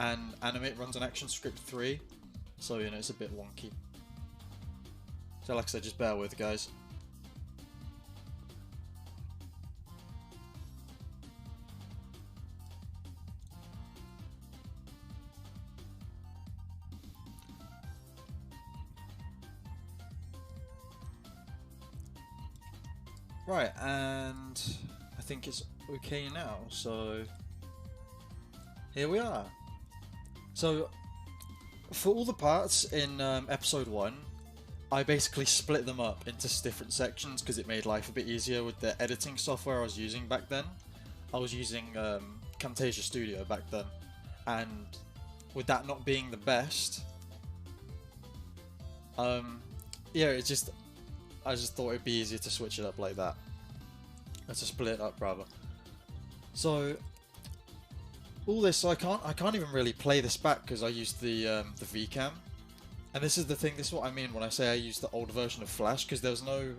and Animate runs on ActionScript 3, so you know it's a bit wonky. So like I said, just bear with, guys. Right, and I think it's okay now, so here we are. So, for all the parts in episode 1, I basically split them up into different sections because it made life a bit easier with the editing software I was using back then. I was using Camtasia Studio back then, and with that not being the best, yeah, I just thought it'd be easier to switch it up like that. To split it up rather. So all this, so I can't even really play this back because I used the VCam. And this is the thing, this is what I mean when I say I used the old version of Flash, because there was no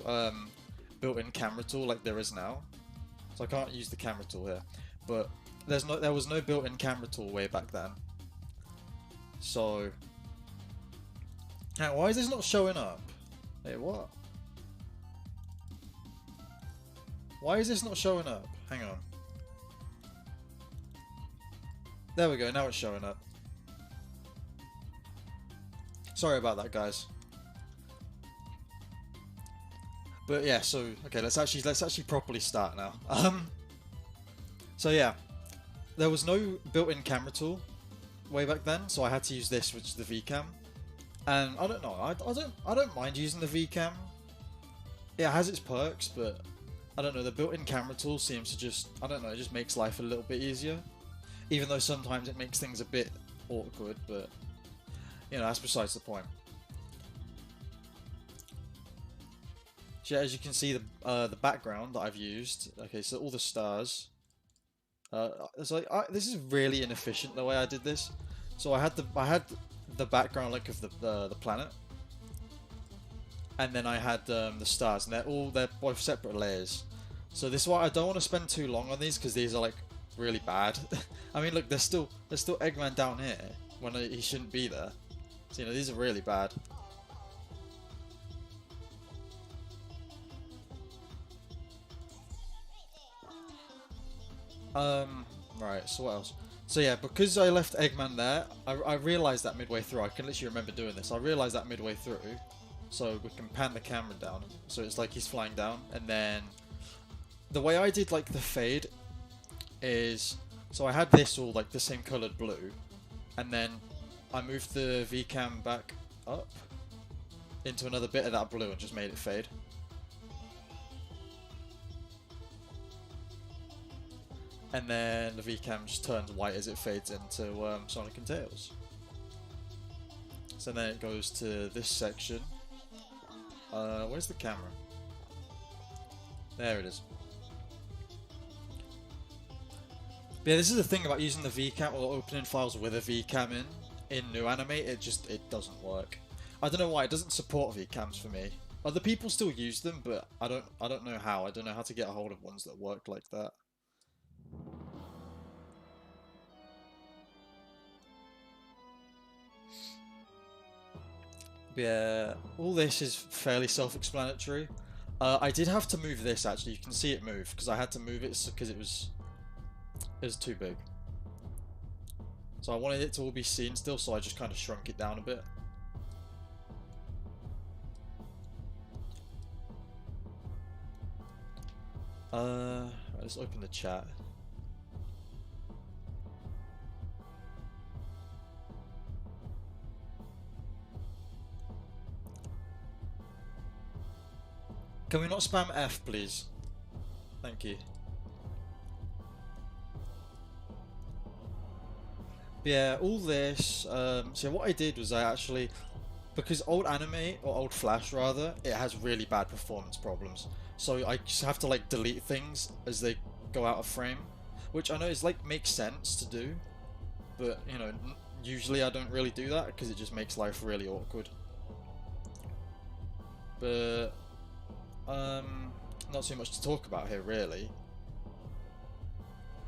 built-in camera tool like there is now. So I can't use the camera tool here. But there was no built-in camera tool way back then. So now, why is this not showing up? Wait, what? Why is this not showing up? Hang on. There we go, now it's showing up. Sorry about that, guys. But yeah, so okay, let's actually properly start now. So yeah, there was no built-in camera tool way back then, so I had to use this, which is the VCam. And I don't know, I don't mind using the VCam. It has its perks, but I don't know, the built-in camera tool seems to just, I don't know, it just makes life a little bit easier. Even though sometimes it makes things a bit awkward, but you know, that's besides the point. So yeah, as you can see, the background that I've used. Okay, so all the stars. This is really inefficient the way I did this. So I had the background like of the planet, and then I had the stars, and they're both separate layers. So this is why I don't want to spend too long on these, because these are like really bad. I mean, look, there's still Eggman down here when he shouldn't be there. So you know, these are really bad. Right, so what else? So yeah, because I left Eggman there, I realised that midway through, I can literally remember doing this, I realised that midway through, so we can pan the camera down, so it's like he's flying down, and then the way I did like the fade is, so I had this all like the same coloured blue, and then I moved the VCam back up into another bit of that blue and just made it fade. And then the VCam just turns white as it fades into Sonic and Tails. So then it goes to this section. Where's the camera? There it is. But yeah, this is the thing about using the VCam or opening files with a VCam in New Animate. It doesn't work. I don't know why it doesn't support VCams for me. Other people still use them, but I don't know how. I don't know how to get a hold of ones that work like that. Yeah, all this is fairly self-explanatory. I did have to move this actually. You can see it move because I had to move it because it was too big. So I wanted it to all be seen still, so I just kind of shrunk it down a bit. Let's open the chat. Can we not spam F, please? Thank you. Yeah, all this. So what I did was I actually, because old anime or old Flash rather, it has really bad performance problems. So I just have to like delete things as they go out of frame, which I know is like makes sense to do, but you know, usually I don't really do that because it just makes life really awkward. But not too much to talk about here really.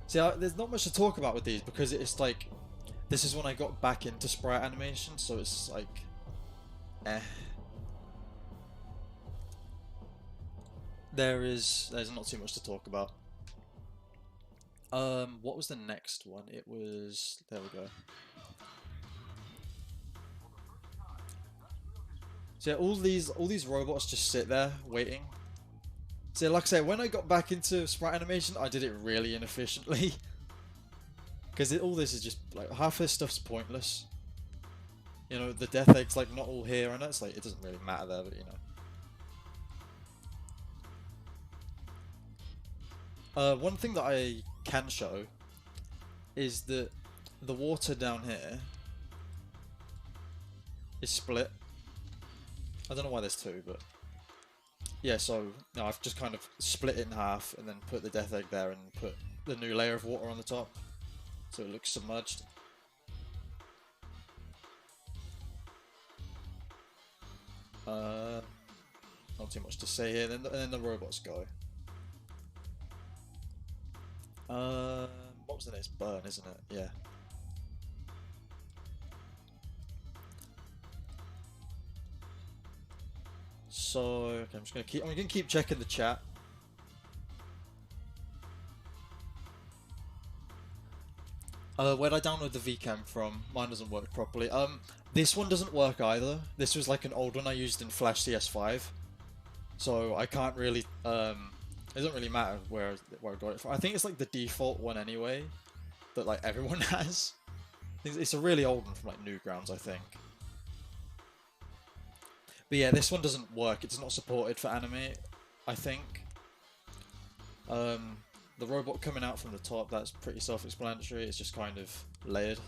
See, there's not much to talk about with these because it's like This is when I got back into sprite animation, so it's like, eh. There's not too much to talk about. What was the next one? It was, there we go. So yeah, all these robots just sit there waiting. So like I say, when I got back into sprite animation, I did it really inefficiently. Because all this is just, like, half this stuff's pointless. You know, the death egg's, like, not all here, and it's like, it doesn't really matter there, but, you know. One thing that I can show is that the water down here is split. I don't know why there's two, but... Yeah, so, no, I've just kind of split it in half, and then put the death egg there, and put the new layer of water on the top. So it looks submerged. Not too much to say here. And then the robots go. What was the next? Burn, isn't it? Yeah. So okay, I'm gonna keep checking the chat. Where'd I download the VCam from? Mine doesn't work properly. This one doesn't work either. This was like an old one I used in Flash CS5. So I can't really, it doesn't really matter where I got it from. I think it's like the default one anyway, that like everyone has. It's a really old one from like Newgrounds, I think. But yeah, this one doesn't work. It's not supported for anime, I think. The robot coming out from the top, that's pretty self-explanatory. It's just kind of layered.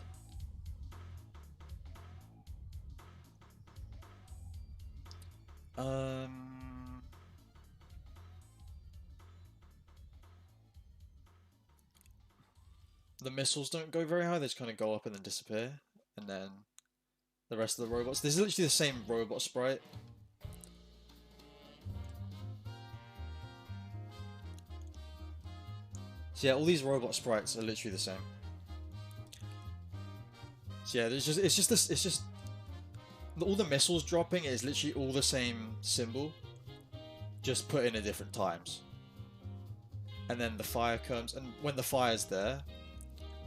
The missiles don't go very high, they just kind of go up and then disappear. And then the rest of the robots. This is literally the same robot sprite. So yeah, all these robot sprites are literally the same. So yeah, it's just all the missiles dropping is literally all the same symbol, just put in at different times. And then the fire comes, and when the fire's there,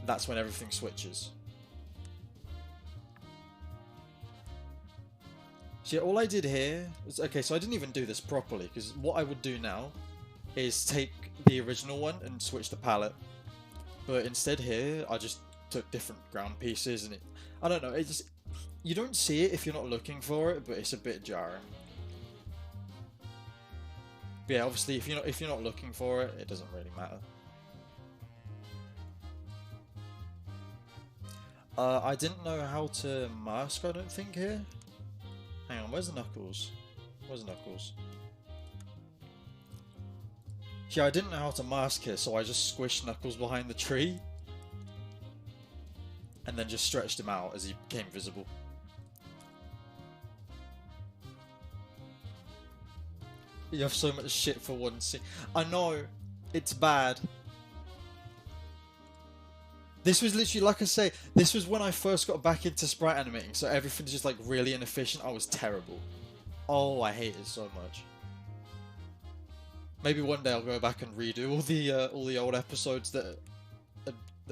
that's when everything switches. So yeah, all I did here was, okay, so I didn't even do this properly, because what I would do now is take the original one and switch the palette. But instead here, I just took different ground pieces, and I don't know, it just, you don't see it if you're not looking for it, but it's a bit jarring. But yeah, obviously if you're not looking for it, it doesn't really matter. I didn't know how to mask, I don't think, here. Hang on, where's the Knuckles? Where's Knuckles? Yeah, I didn't know how to mask here, so I just squished Knuckles behind the tree. And then just stretched him out as he became visible. You have so much shit for one scene. I know, it's bad. This was literally, like I say, this was when I first got back into sprite animating, so everything's just like really inefficient. I was terrible. Oh, I hate it so much. Maybe one day I'll go back and redo all the old episodes that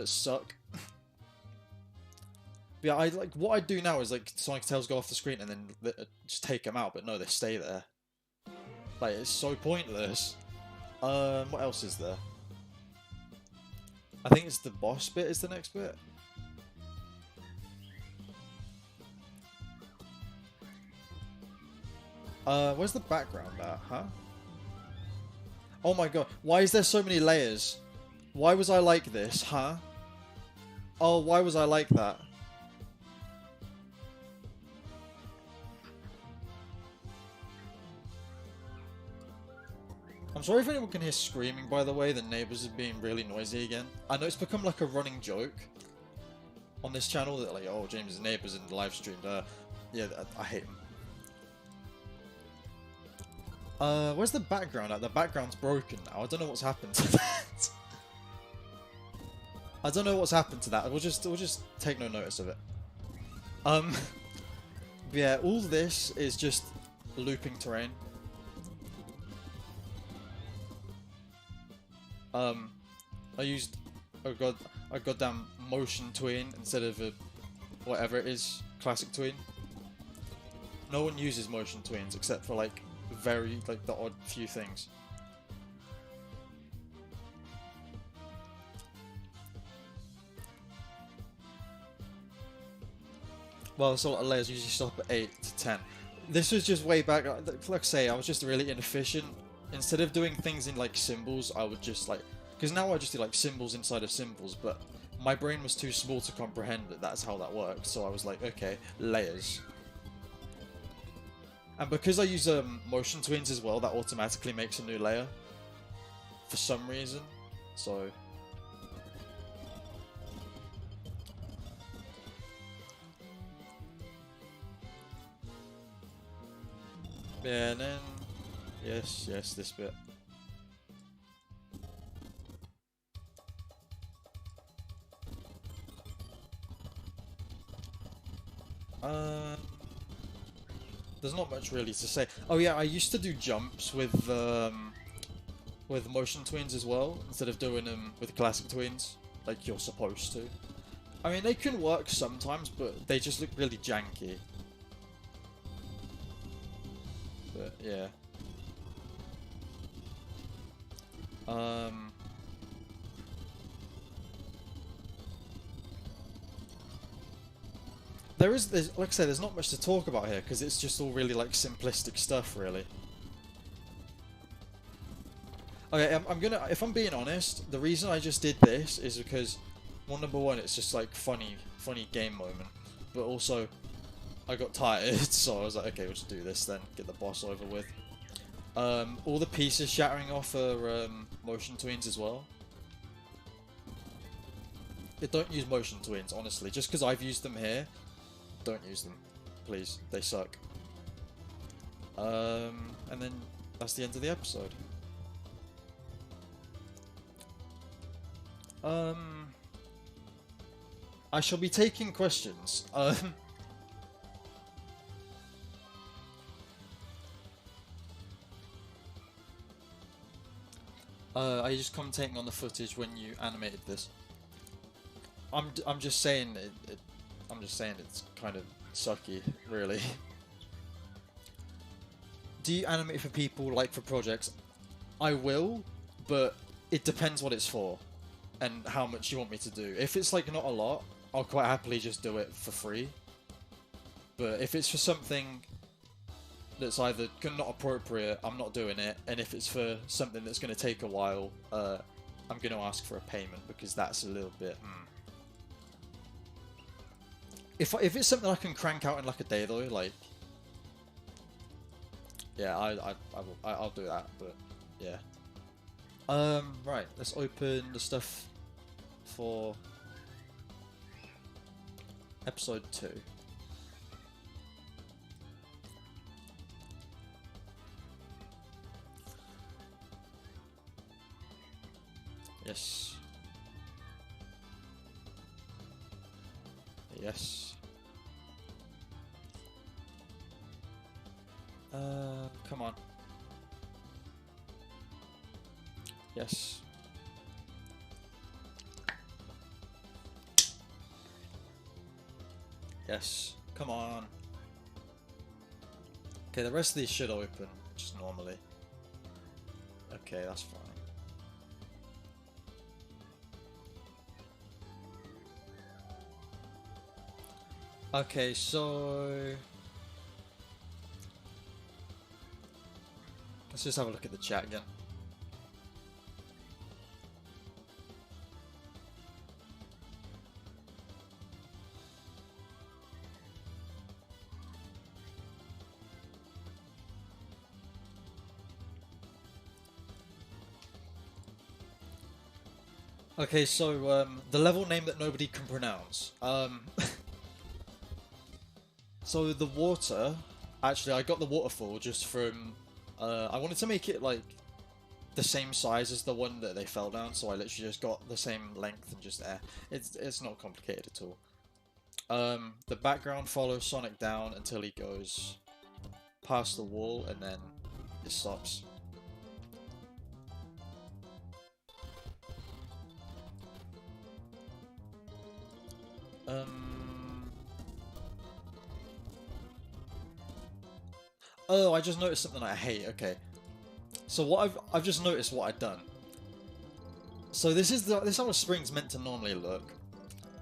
suck. But yeah, what I do now is like Sonic's tails go off the screen and then just take them out, but no, they stay there. Like, it's so pointless. What else is there? I think it's the boss bit is the next bit. Where's the background at, huh? Oh my god, why is there so many layers? Why was I like this, huh? Oh, why was I like that? I'm sorry if anyone can hear screaming, by the way. The neighbours are being really noisy again. I know it's become like a running joke on this channel that like, oh, James' neighbours in the live stream. Yeah, I hate them. Where's the background at? The background's broken now. I don't know what's happened to that. I don't know what's happened to that. We'll just take no notice of it. Um, yeah, all this is just looping terrain. I used a goddamn motion tween instead of a whatever it is, classic tween. No one uses motion tweens except for like the odd few things. Well, so a lot of layers usually stop at 8 to 10. This was just way back, like I say, I was just really inefficient. Instead of doing things in like symbols, I would just like, because now I just do like symbols inside of symbols, but my brain was too small to comprehend that that's how that worked, so I was like, okay, layers. And because I use motion twins as well, that automatically makes a new layer. For some reason. So... yeah, and then... yes, this bit. There's not much really to say. Oh yeah, I used to do jumps with motion twins as well, instead of doing them with classic twins, like you're supposed to. I mean, they can work sometimes, but they just look really janky. But yeah. There's like I say, there's not much to talk about here because it's just all really like simplistic stuff, really. Okay, I'm gonna, if I'm being honest, the reason I just did this is because, well, number one, it's just like funny game moment, but also I got tired, so I was like, okay, we'll just do this then, get the boss over with. All the pieces shattering off are motion twins as well. Don't use motion twins, honestly, just because I've used them here. Don't use them, please. They suck. And then that's the end of the episode. I shall be taking questions. Are you just commentating on the footage when you animated this? I'm just saying I'm just saying it's kind of sucky, really. Do you animate for people, like for projects? I will, but it depends what it's for and how much you want me to do. If it's like not a lot, I'll quite happily just do it for free. But if it's for something that's either not appropriate, I'm not doing it. And if it's for something that's going to take a while, I'm going to ask for a payment because that's a little bit... If it's something I can crank out in like a day though, like... yeah, I'll do that, but yeah. Right, let's open the stuff for episode 2. Yes. Yes. Come on. Yes. Yes. Come on. Okay, the rest of these should open just normally. Okay, that's fine. Okay, so... let's just have a look at the chat again. Okay, so the level name that nobody can pronounce. So the water, actually I got the waterfall just from, I wanted to make it like the same size as the one that they fell down, so I literally just got the same length and just air. It's not complicated at all. The background follows Sonic down until he goes past the wall, and then it stops. Oh, I just noticed something I hate. Okay, so what I've just noticed what I've done. So this is how a spring's meant to normally look,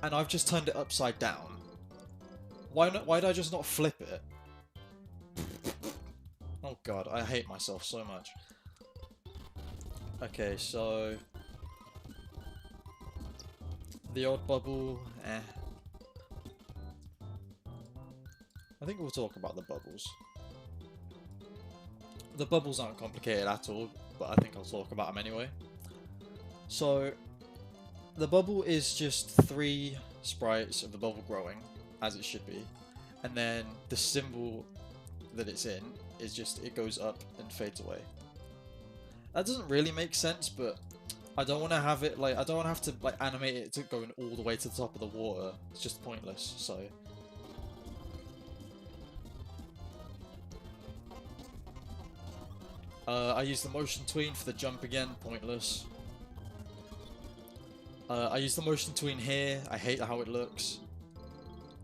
and I've just turned it upside down. Why not? Why did I just not flip it? Oh god, I hate myself so much. Okay, so the odd bubble, eh. I think we'll talk about the bubbles. The bubbles aren't complicated at all, but I think I'll talk about them anyway. So, the bubble is just 3 sprites of the bubble growing, as it should be. And then the symbol that it's in is just, it goes up and fades away. That doesn't really make sense, but I don't want to have it, like, I don't want to have to, like, animate it to going all the way to the top of the water. It's just pointless, so... I use the motion tween for the jump again, pointless. I use the motion tween here, I hate how it looks.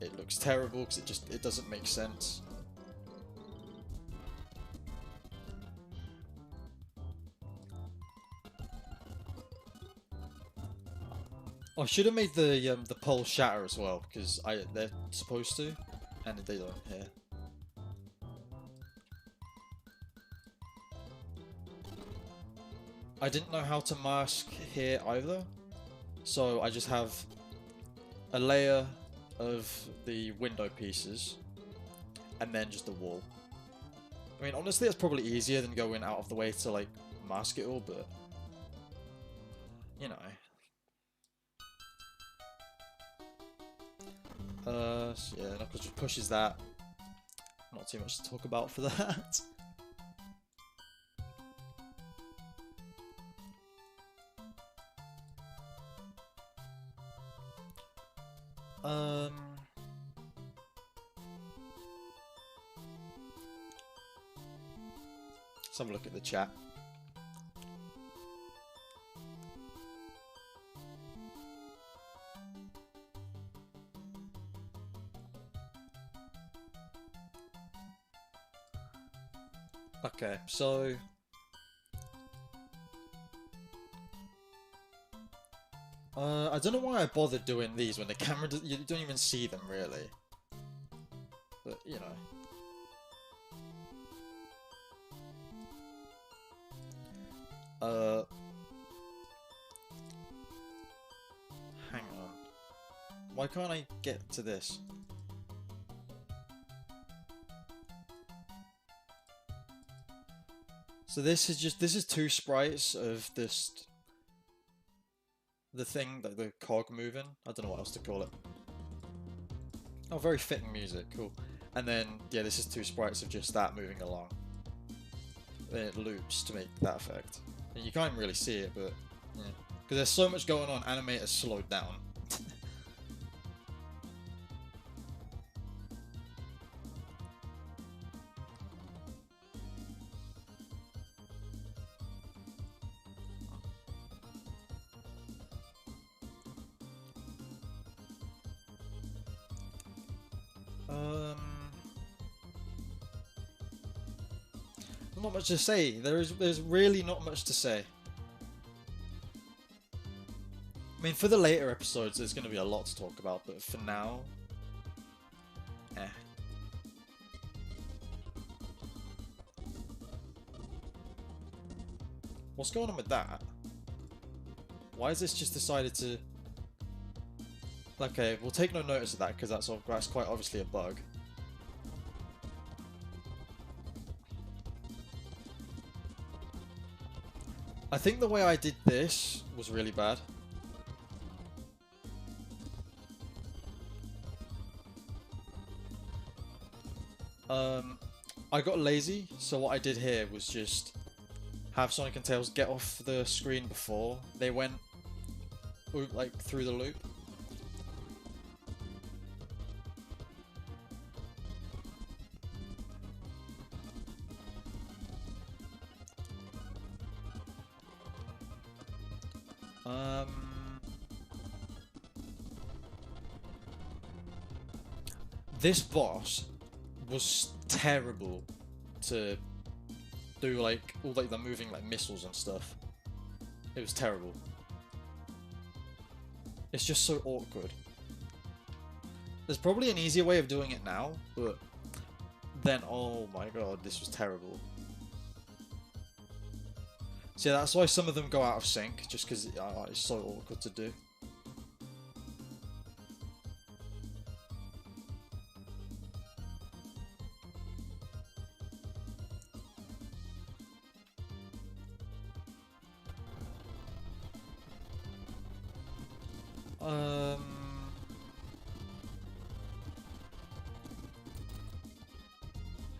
It looks terrible because it doesn't make sense. I should have made the pole shatter as well, because they're supposed to, and they don't here. I didn't know how to mask here either, so I just have a layer of the window pieces, and then just a wall. I mean, honestly, it's probably easier than going out of the way to, like, mask it all, but, you know. So yeah, Knuckles just pushes that. Not too much to talk about for that. Let's have a look at the chat. Okay, so... I don't know why I bothered doing these when the camera you don't even see them, really. But, you know. Hang on. Why can't I get to this? So this is 2 sprites of this... the thing, like the cog moving. I don't know what else to call it. Oh, very fitting music, cool. And then, yeah, this is 2 sprites of just that moving along. Then it loops to make that effect. And you can't even really see it, but, yeah. Because there's so much going on, animators slowed down. Not much to say. There's really not much to say. I mean, for the later episodes, there's going to be a lot to talk about, but for now, eh. What's going on with that? Why has this just decided to... Okay, we'll take no notice of that because that's quite obviously a bug. I think the way I did this was really bad. I got lazy, so what I did here was just have Sonic and Tails get off the screen before they went like through the loop. This boss was terrible to do, like all like the moving like missiles and stuff. It was terrible. It's just so awkward. There's probably an easier way of doing it now, but then oh my god, this was terrible. So yeah, that's why some of them go out of sync, just because it's so awkward to do.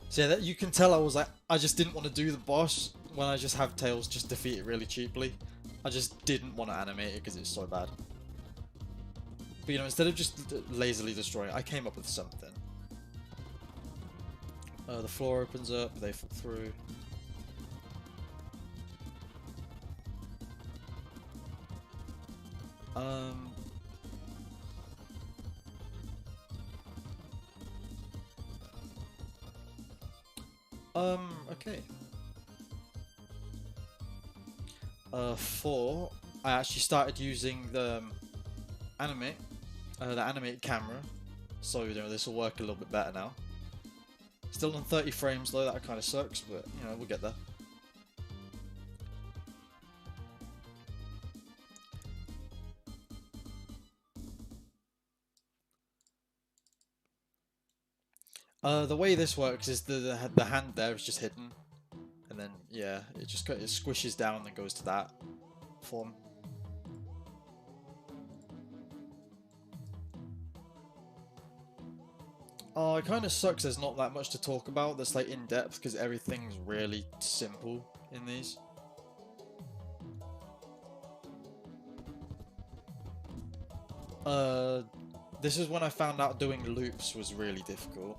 So yeah, that you can tell I just didn't want to do the boss when I just have Tails just defeat it really cheaply. I just didn't want to animate it because it's so bad. But you know, instead of just lazily destroying it, I came up with something. The floor opens up, they fall through. Okay. 4, I actually started using the animated camera, so you know this will work a little bit better now. Still on 30 frames though, that kind of sucks, but you know we'll get there. The way this works is the hand there is just hidden, and then yeah, it squishes down and goes to that form. Oh, it kind of sucks. There's not that much to talk about that's like in depth because everything's really simple in these. This is when I found out doing loops was really difficult.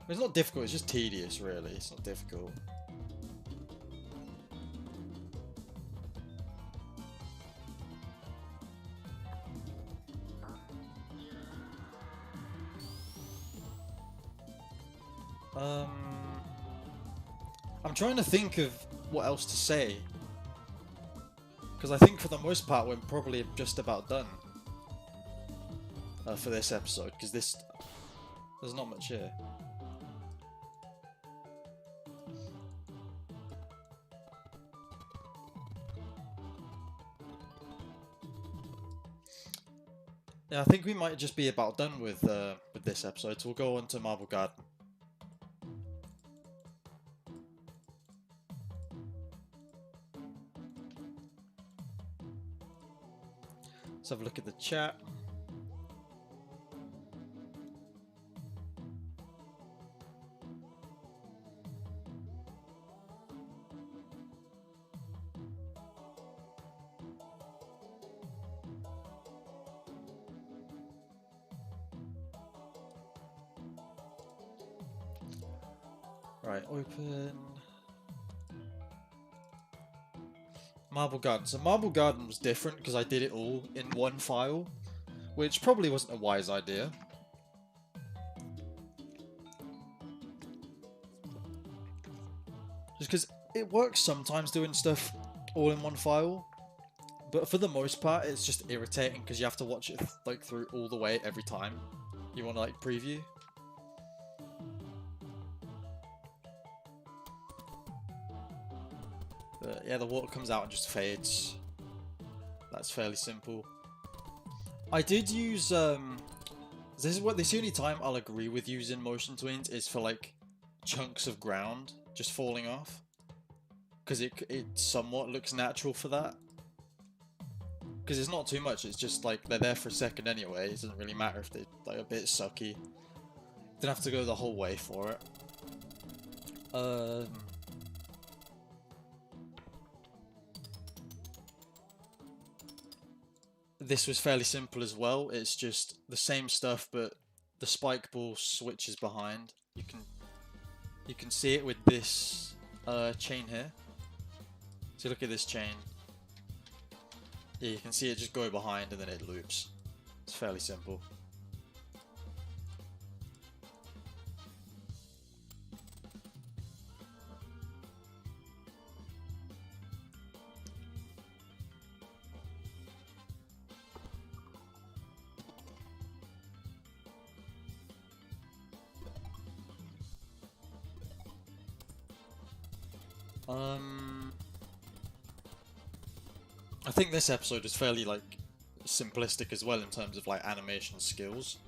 It's not difficult, it's just tedious, really. It's not difficult. I'm trying to think of what else to say. Because I think for the most part we're probably just about done. For this episode, because there's not much here. Yeah, I think we might just be about done with this episode, so we'll go on to Marble Garden. Let's have a look at the chat. Right, open Marble Garden. So Marble Garden was different because I did it all in one file, which probably wasn't a wise idea. Just because it works sometimes doing stuff all in one file, but for the most part it's just irritating because you have to watch it like through all the way every time you want to like preview. But yeah, the water comes out and just fades. That's fairly simple. I did use this is the only time I'll agree with using motion twins is for like chunks of ground just falling off, because it somewhat looks natural for that. Because it's not too much, it's just like they're there for a second anyway. It doesn't really matter if they're like a bit sucky. You don't have to go the whole way for it. this was fairly simple as well. It's just the same stuff, but the spike ball switches behind. You can see it with this chain here. So look at this chain. Yeah, you can see it just go behind and then it loops. It's fairly simple. I think this episode is fairly like simplistic as well in terms of like animation skills.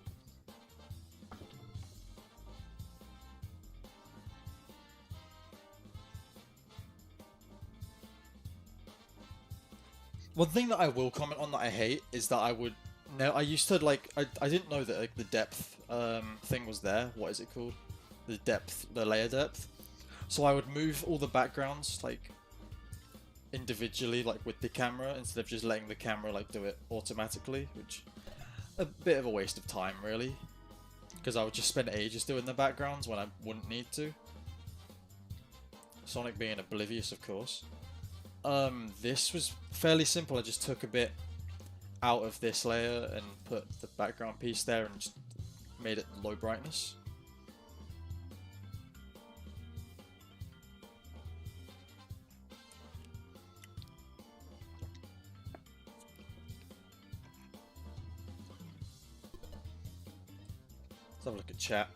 One thing that I will comment on that I hate is that I used to like I didn't know that like, the depth thing was there. What is it called? The layer depth. So I would move all the backgrounds like individually, like with the camera, instead of just letting the camera like do it automatically, which a bit of a waste of time really, because I would just spend ages doing the backgrounds when I wouldn't need to. Sonic being oblivious, of course. This was fairly simple. I just took a bit out of this layer and put the background piece there and just made it low brightness. Let's have a look at chat.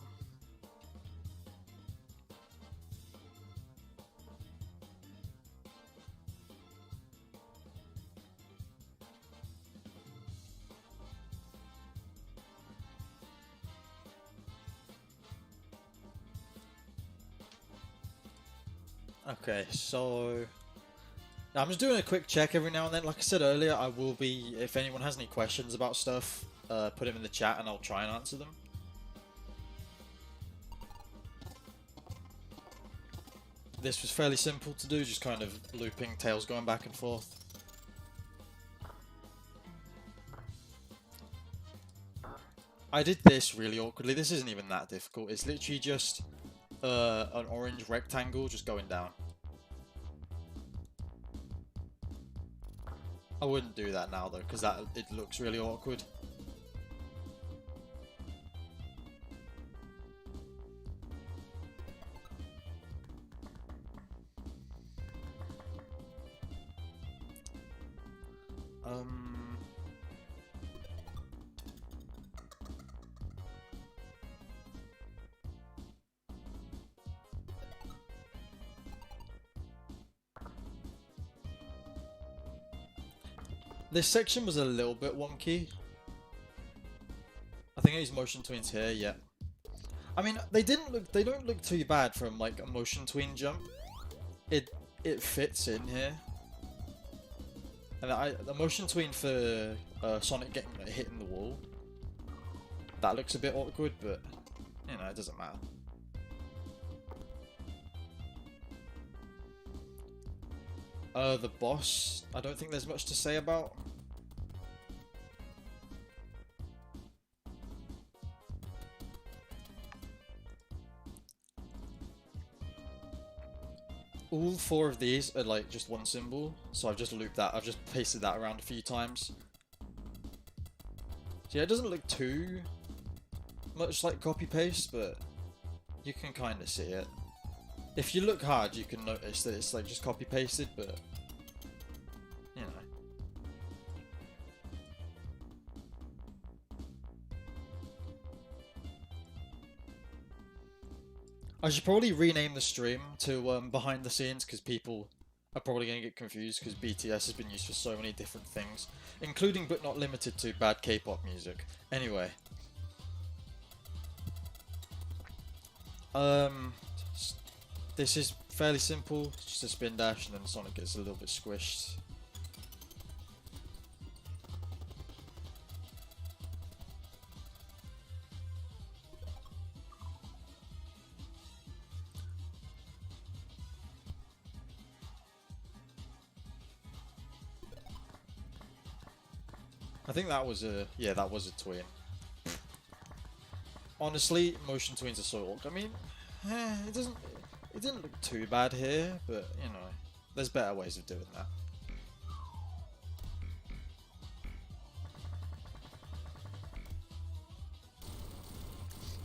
Okay, so I'm just doing a quick check every now and then. Like I said earlier, I will be, if anyone has any questions about stuff, put them in the chat and I'll try and answer them. This was fairly simple to do, just kind of looping tails going back and forth. I did this really awkwardly. This isn't even that difficult. It's literally just an orange rectangle just going down. I wouldn't do that now though, because it looks really awkward. This section was a little bit wonky. I think I used motion twins here, yeah. I mean, they don't look too bad from like a motion twin jump. It fits in here. And the motion twin for Sonic getting hit in the wall, that looks a bit awkward, but you know, it doesn't matter. The boss, I don't think there's much to say about. All four of these are like just one symbol, so I've just looped that, I've just pasted that around a few times. So yeah, it doesn't look too much like copy-paste, but you can kind of see it. If you look hard, you can notice that it's like just copy-pasted, but you know. I should probably rename the stream to behind the scenes, because people are probably going to get confused, because BTS has been used for so many different things, including but not limited to bad K-pop music. Anyway. This is fairly simple, it's just a spin dash and then Sonic gets a little bit squished. I I think that was a, yeah, that was a tween. Honestly, motion tweens are so awkward. I mean, it didn't look too bad here, but, you know, there's better ways of doing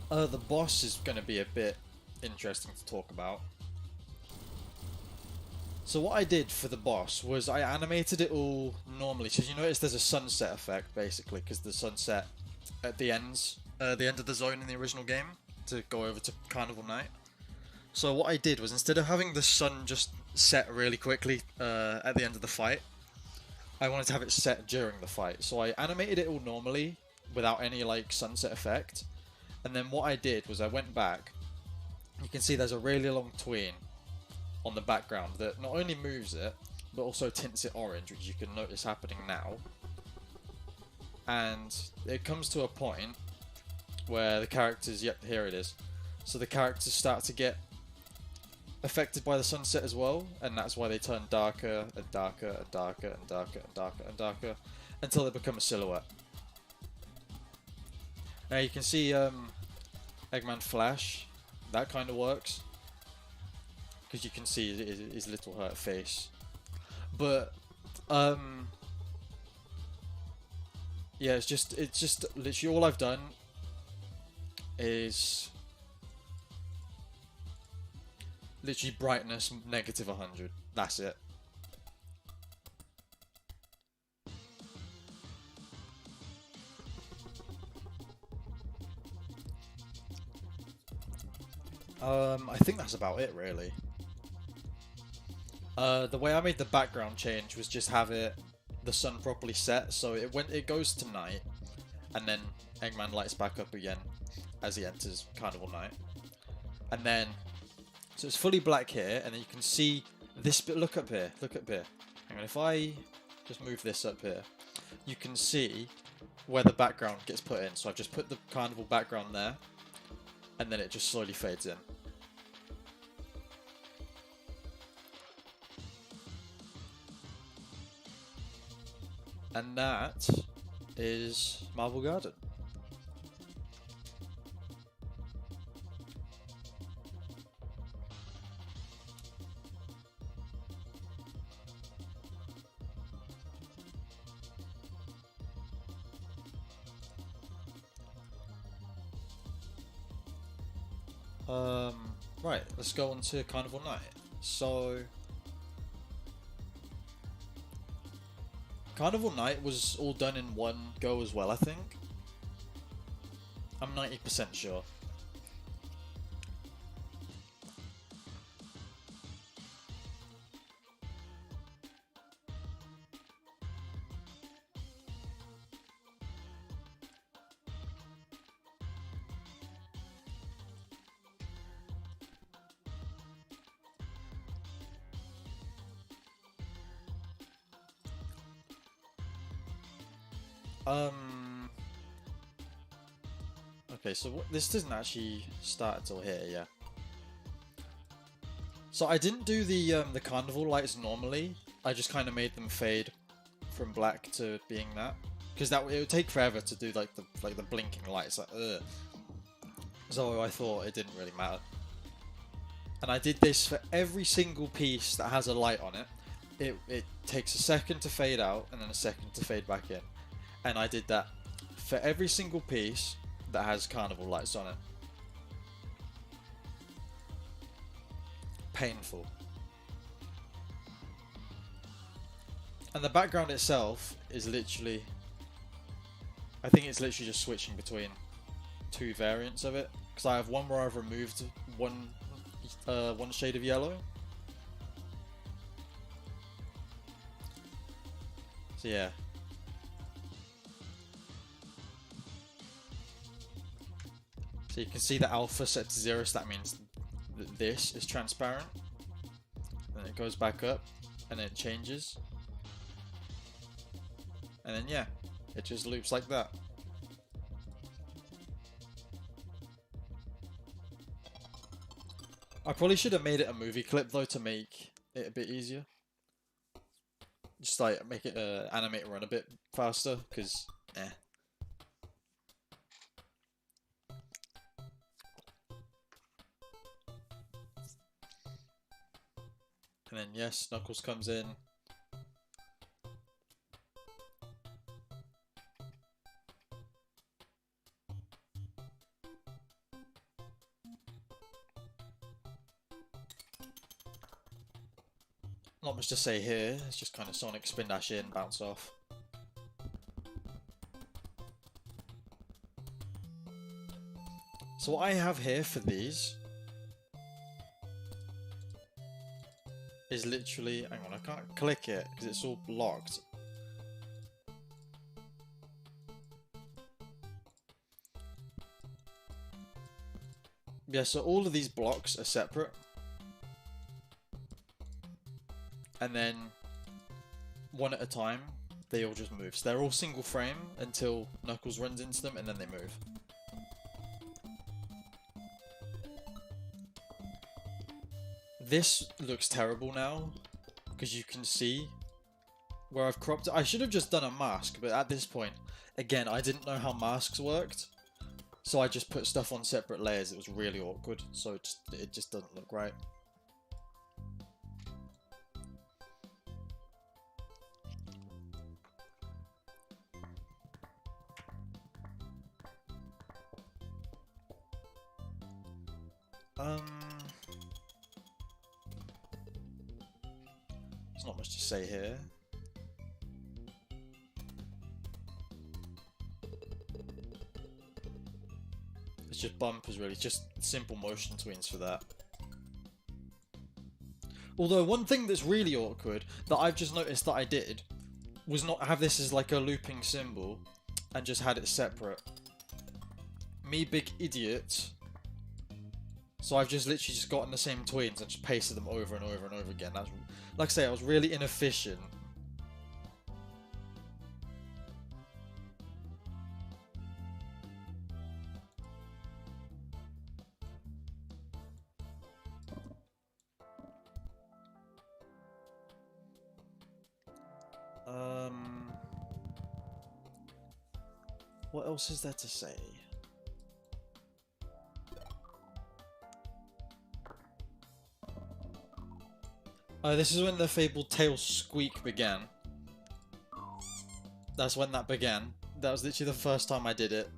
that. The boss is going to be a bit interesting to talk about. So what I did for the boss was I animated it all normally, because you notice there's a sunset effect, basically, because the sunset at the end of the zone in the original game, to go over to Carnival Night. So what I did was, instead of having the sun just set really quickly at the end of the fight, I wanted to have it set during the fight. So I animated it all normally, without any like sunset effect. And then what I did was I went back. You can see there's a really long tween on the background that not only moves it, but also tints it orange, which you can notice happening now. And it comes to a point where the characters, yep, here it is. So the characters start to get affected by the sunset as well, and that's why they turn darker and darker and darker and darker and darker and darker until they become a silhouette. Now you can see Eggman flash, that kind of works, because you can see his little hurt face. But yeah, it's just literally all I've done is literally brightness negative 100. That's it. I think that's about it, really. The way I made the background change was just have the sun properly set, so it goes to night, and then Eggman lights back up again as he enters Carnival Night, and then so it's fully black here, and then you can see this bit. Look up here. Look up here. Hang on, if I just move this up here, you can see where the background gets put in. So I've just put the carnival background there, and then it just slowly fades in. And that is Marble Garden. Right, let's go on to Carnival Night. So Carnival Night was all done in one go as well, I think. I'm 90% sure. Okay, so this doesn't actually start until here, yeah. So I didn't do the carnival lights normally. I just kind of made them fade from black to being that, because it would take forever to do like the blinking lights, like ugh. So I thought it didn't really matter. And I did this for every single piece that has a light on it. It takes a second to fade out and then a second to fade back in. And I did that for every single piece that has carnival lights on it. Painful. And the background itself is literally, I think it's literally just switching between two variants of it, because I have one where I've removed one shade of yellow. So yeah. So you can see the alpha set to 0, so that means that this is transparent. Then it goes back up, and then it changes. And then yeah, it just loops like that. I probably should have made it a movie clip though to make it a bit easier. Just like make it animate run a bit faster, because eh. And then yes, Knuckles comes in. Not much to say here, it's just kind of Sonic spin dash in, bounce off. So what I have here for these is literally, hang on, I can't click it because it's all blocked. Yeah, so all of these blocks are separate. And then, one at a time, they all just move. So they're all single frame until Knuckles runs into them and then they move. This looks terrible now, because you can see where I've cropped it. I should have just done a mask, but at this point, again, I didn't know how masks worked. So I just put stuff on separate layers. It was really awkward, so it just doesn't look right. There's not much to say here. It's just bumpers really, just simple motion tweens for that. Although one thing that's really awkward that I've just noticed that I did was not have this as like a looping symbol and just had it separate. Me big idiot. So I've just literally just gotten the same tweens and just pasted them over and over and over again. That's, like I say, I was really inefficient. What else is there to say? Oh, this is when the fabled tail squeak began. That's when that began. That was literally the first time I did it.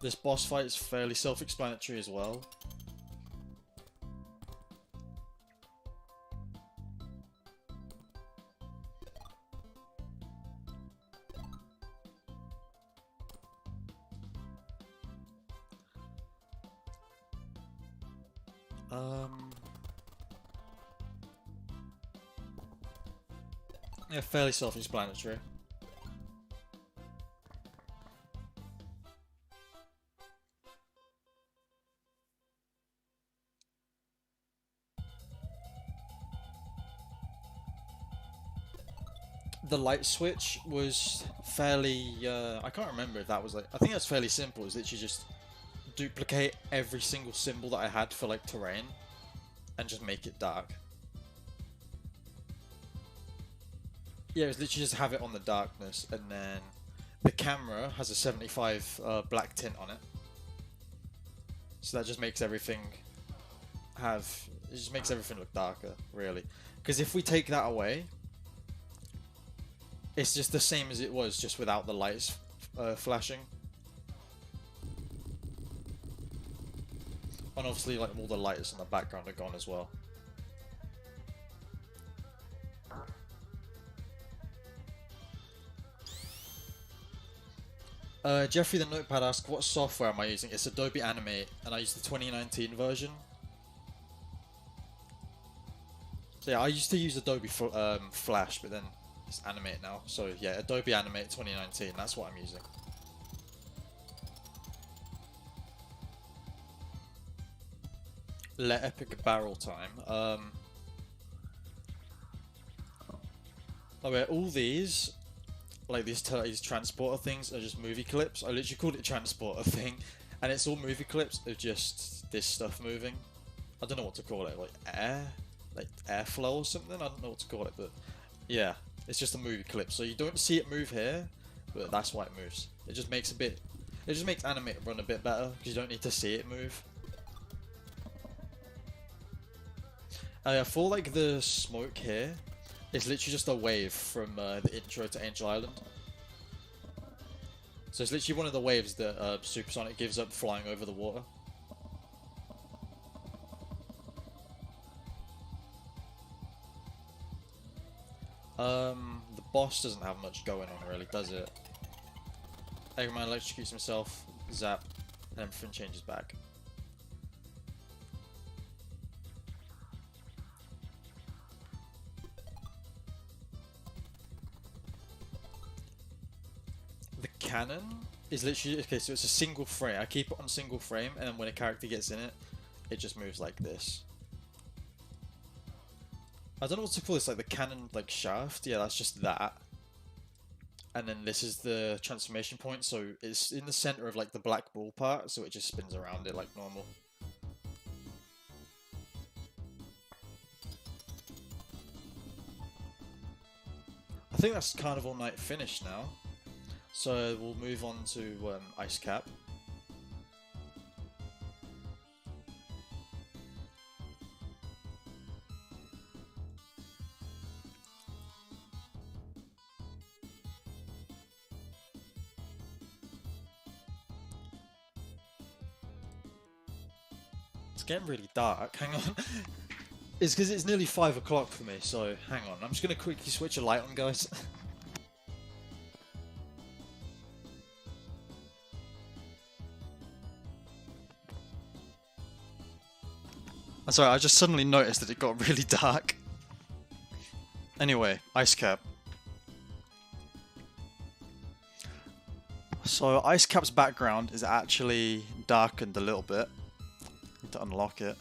This boss fight is fairly self-explanatory as well. Yeah, fairly self-explanatory. The light switch was fairly, I can't remember if that was like, I think that's fairly simple. It's literally just duplicate every single symbol that I had for like terrain and just make it dark. Yeah, it was literally just have it on the darkness, and then the camera has a 75 black tint on it. So that just makes everything it just makes everything look darker, really. Because if we take that away, it's just the same as it was, just without the lights flashing. And obviously, like, all the lights in the background are gone as well. Jeffrey the Notepad asks, what software am I using? It's Adobe Animate, and I use the 2019 version. So yeah, I used to use Adobe Flash, but then it's Animate now. So yeah, Adobe Animate 2019, that's what I'm using. Let Epic Barrel Time. Oh yeah, all like these transporter things are just movie clips. I literally called it transporter thing, and it's all movie clips of just this stuff moving. I don't know what to call it, like airflow or something. I don't know what to call it, but yeah, it's just a movie clip. So you don't see it move here, but that's why it moves. It just makes it just makes animate run a bit better because you don't need to see it move. For like the smoke here, it's literally just a wave from the intro to Angel Island. So it's literally one of the waves that Supersonic gives up flying over the water. The boss doesn't have much going on really, does it? Eggman electrocutes himself, zap, and everything changes back. The cannon is literally, okay, so it's a single frame. I keep it on single frame, and then when a character gets in it, it just moves like this. I don't know what to call this, like the cannon like shaft. Yeah, that's just that. And then this is the transformation point, so it's in the center of like the black ball part, so it just spins around it like normal. I think that's Carnival Night finished now. So we'll move on to Ice Cap. It's getting really dark, hang on. It's because it's nearly 5 o'clock for me, so hang on. I'm just going to quickly switch a light on, guys. I'm sorry, I just suddenly noticed that it got really dark. Anyway, Ice Cap. So Ice Cap's background is actually darkened a little bit. Need to unlock it.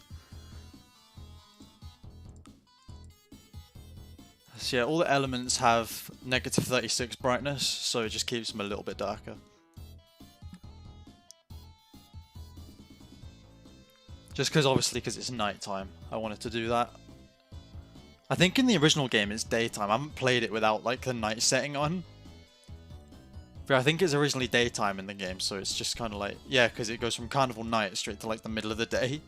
So yeah, all the elements have negative 36 brightness, so it just keeps them a little bit darker. Just because because it's nighttime, I wanted to do that. I think in the original game it's daytime. I haven't played it without like the night setting on. But I think it's originally daytime in the game, so it's just kind of like, yeah, because it goes from Carnival Night straight to like the middle of the day.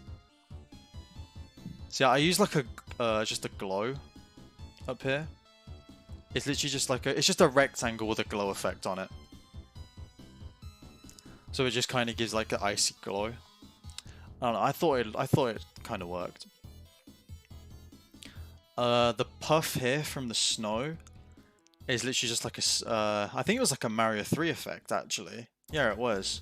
So yeah, I use like a just a glow up here. It's literally just like it's just a rectangle with a glow effect on it. So it just kind of gives like an icy glow. I don't know, I thought it kind of worked. The puff here from the snow is literally just like a, I think it was like a Mario 3 effect actually. Yeah, it was.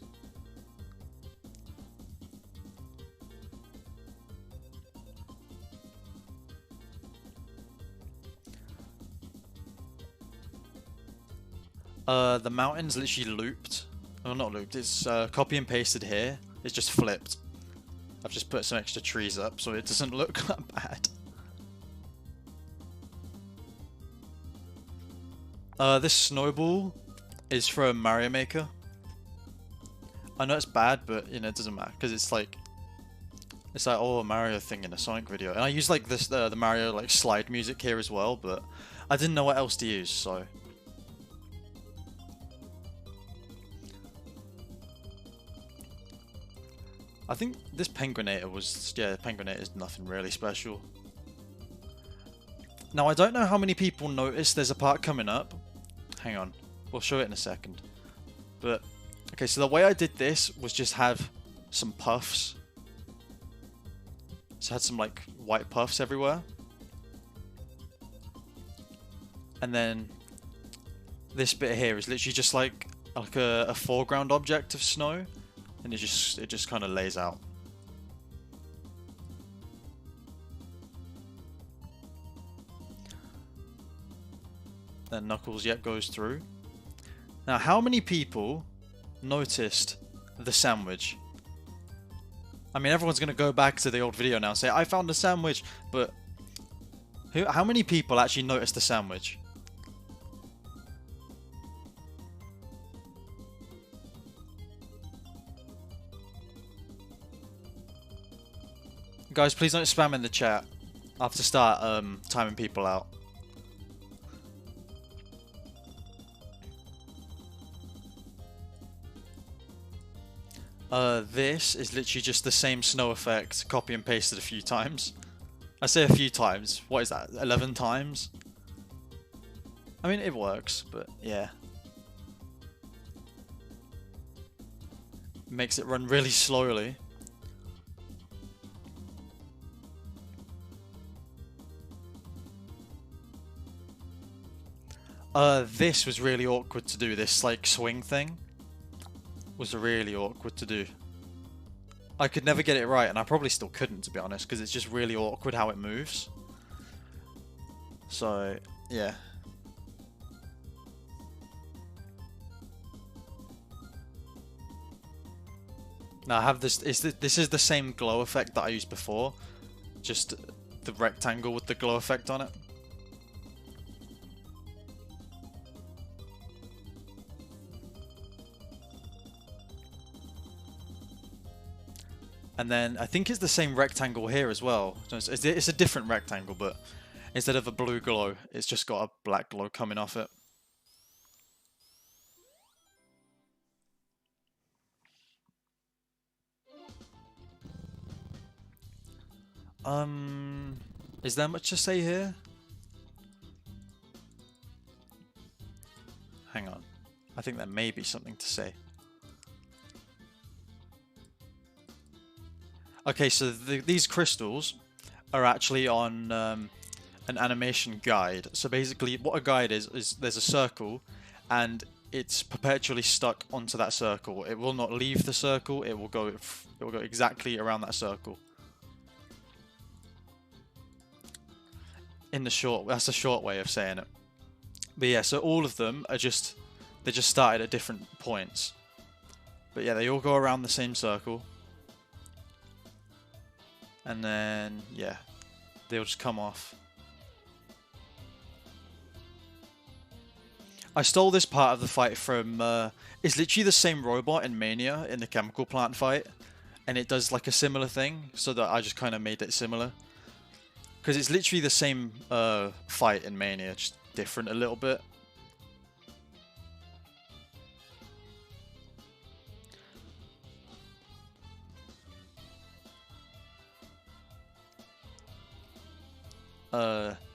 The mountain's literally looped. Well, not looped, it's copy and pasted here. It's just flipped. I've just put some extra trees up so it doesn't look that bad. This snowball is from Mario Maker. I know it's bad, but you know it doesn't matter because it's like oh, a Mario thing in a Sonic video, and I use like this the Mario like slide music here as well, but I didn't know what else to use, so. I think this Penguinator was, yeah, Penguinator is nothing really special. Now I don't know how many people noticed there's a part coming up. Hang on, we'll show it in a second. But, okay, so the way I did this was just have some puffs. So I had some like white puffs everywhere. And then this bit here is literally just like a foreground object of snow. And it just kind of lays out. Then Knuckles yet goes through. Now, how many people noticed the sandwich? I mean, everyone's going to go back to the old video now and say, I found a sandwich, but how many people actually noticed the sandwich? Guys, please don't spam in the chat. I have to start timing people out. This is literally just the same snow effect, copy and pasted a few times. I say a few times. What is that? 11 times? I mean, it works, but yeah. Makes it run really slowly. This was really awkward to do. This like swing thing was really awkward to do. I could never get it right, and I probably still couldn't, to be honest, because it's just really awkward how it moves. So, yeah. Now I have this. This is the same glow effect that I used before, just the rectangle with the glow effect on it. And then I think it's the same rectangle here as well. It's a different rectangle, but instead of a blue glow, it's just got a black glow coming off it. Is there much to say here? Hang on. I think there may be something to say. Okay, so these crystals are actually on an animation guide. So basically what a guide is there's a circle and it's perpetually stuck onto that circle. It will not leave the circle, it will go exactly around that circle. That's a short way of saying it. But yeah, so all of them are they just started at different points. But yeah, they all go around the same circle. And then, yeah, they'll just come off. I stole this part of the fight from, it's literally the same robot in Mania in the chemical plant fight. And it does like a similar thing, so that I just kind of made it similar. Because it's literally the same fight in Mania, just different a little bit.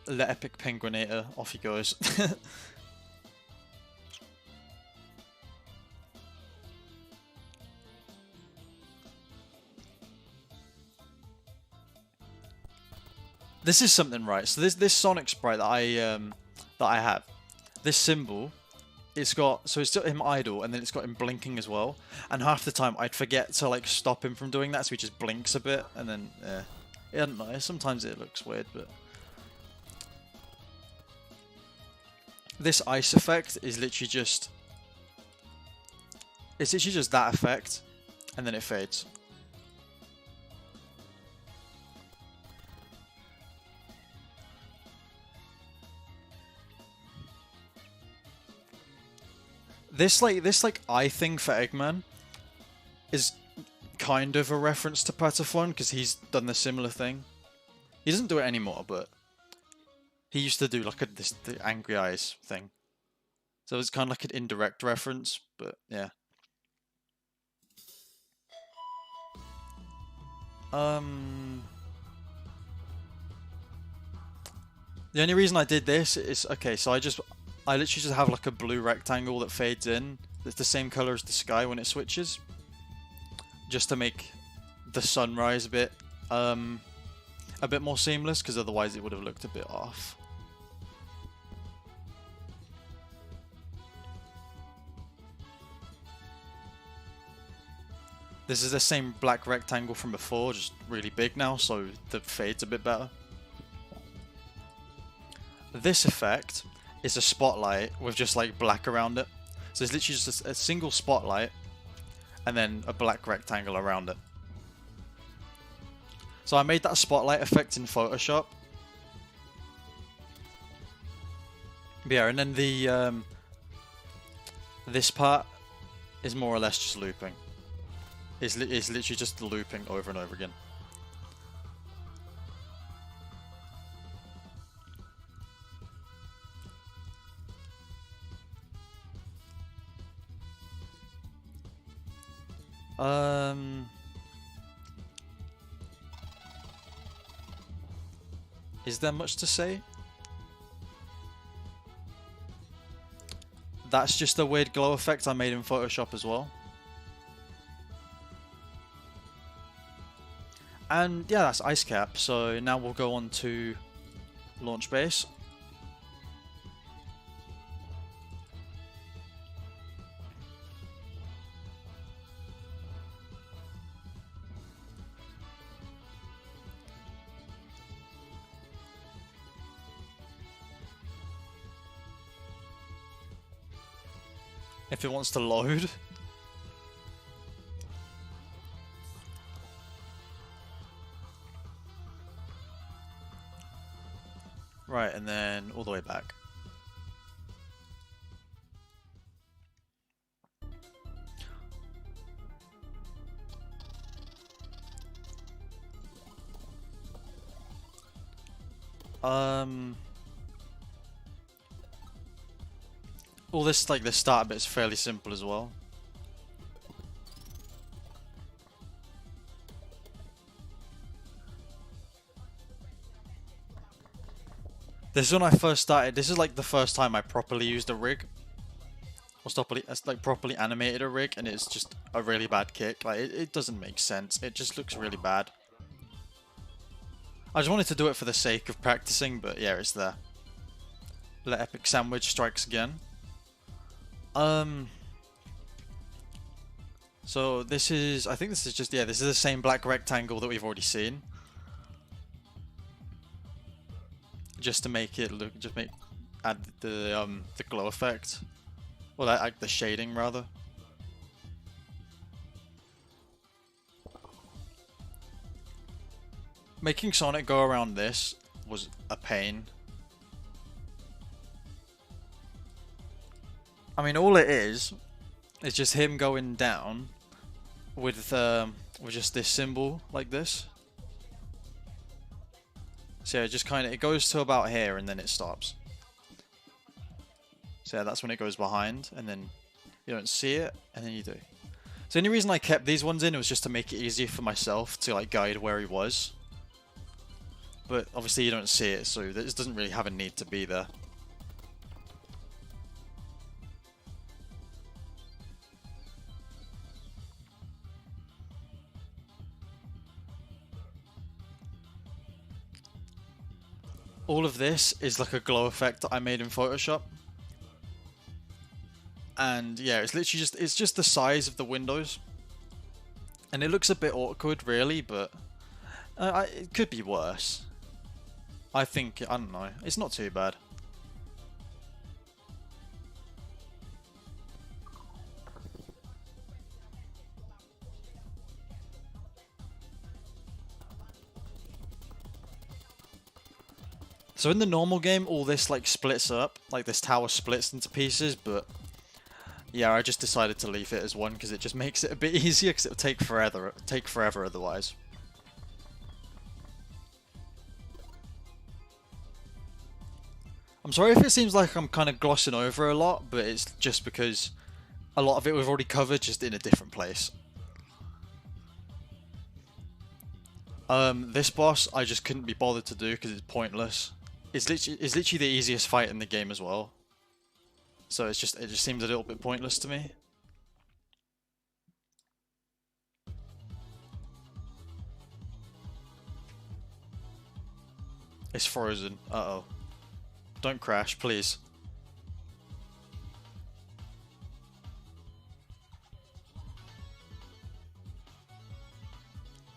The epic penguinator, off he goes. This is something, right? So this Sonic sprite that I have, this symbol, it's got him idle, and then it's got him blinking as well. And half the time I'd forget to like stop him from doing that, so he just blinks a bit, and then yeah, I don't know. Sometimes it looks weird, but this ice effect is literally just that effect, and then it fades. This eye thing for Eggman is kind of a reference to Patapon, because he's done the similar thing. He doesn't do it anymore, but he used to do like the angry eyes thing. So it's kind of like an indirect reference, but yeah. The only reason I did this is, okay, so I literally just have like a blue rectangle that fades in. It's the same color as the sky when it switches. Just to make the sunrise a bit more seamless, because otherwise it would have looked a bit off. This is the same black rectangle from before, just really big now, so the fade's a bit better. This effect is a spotlight with just like black around it. So it's literally just a single spotlight and then a black rectangle around it. So I made that spotlight effect in Photoshop. Yeah, and then the this part is more or less just looping. It's literally just looping over and over again. Um, is there much to say? That's just a weird glow effect I made in Photoshop as well. And yeah, that's ice cap. So now we'll go on to launch base. If it wants to load. Right, and then all the way back. All this, like, the start bit is fairly simple as well. This is when I first started. This is like the first time I properly used a rig. Properly animated a rig, and it's just a really bad kick. Like, it doesn't make sense. It just looks really bad. I just wanted to do it for the sake of practicing, but yeah, it's there. Let Epic Sandwich strikes again. So this is, I think this is just, yeah, this is the same black rectangle that we've already seen. Just to make it look, add the glow effect. Well, like the shading rather. Making Sonic go around this was a pain. I mean, all it is just him going down with just this symbol like this. So yeah, it just kind of, it goes to about here and then it stops. So yeah, that's when it goes behind, and then you don't see it, and then you do. So the only reason I kept these ones in was just to make it easier for myself to like guide where he was. But obviously you don't see it, so this doesn't really have a need to be there. All of this is like a glow effect that I made in Photoshop. And yeah, it's literally just, it's just the size of the windows. And it looks a bit awkward really, but it could be worse. I think, I don't know, it's not too bad. So in the normal game, all this like splits up, like this tower splits into pieces, but yeah, I just decided to leave it as one because it just makes it a bit easier, because it would take forever otherwise. I'm sorry if it seems like I'm kind of glossing over a lot, but it's just because a lot of it we've already covered, just in a different place. This boss I just couldn't be bothered to do because it's pointless. It's literally the easiest fight in the game as well. So it just seems a little bit pointless to me. It's frozen. Uh-oh. Don't crash, please.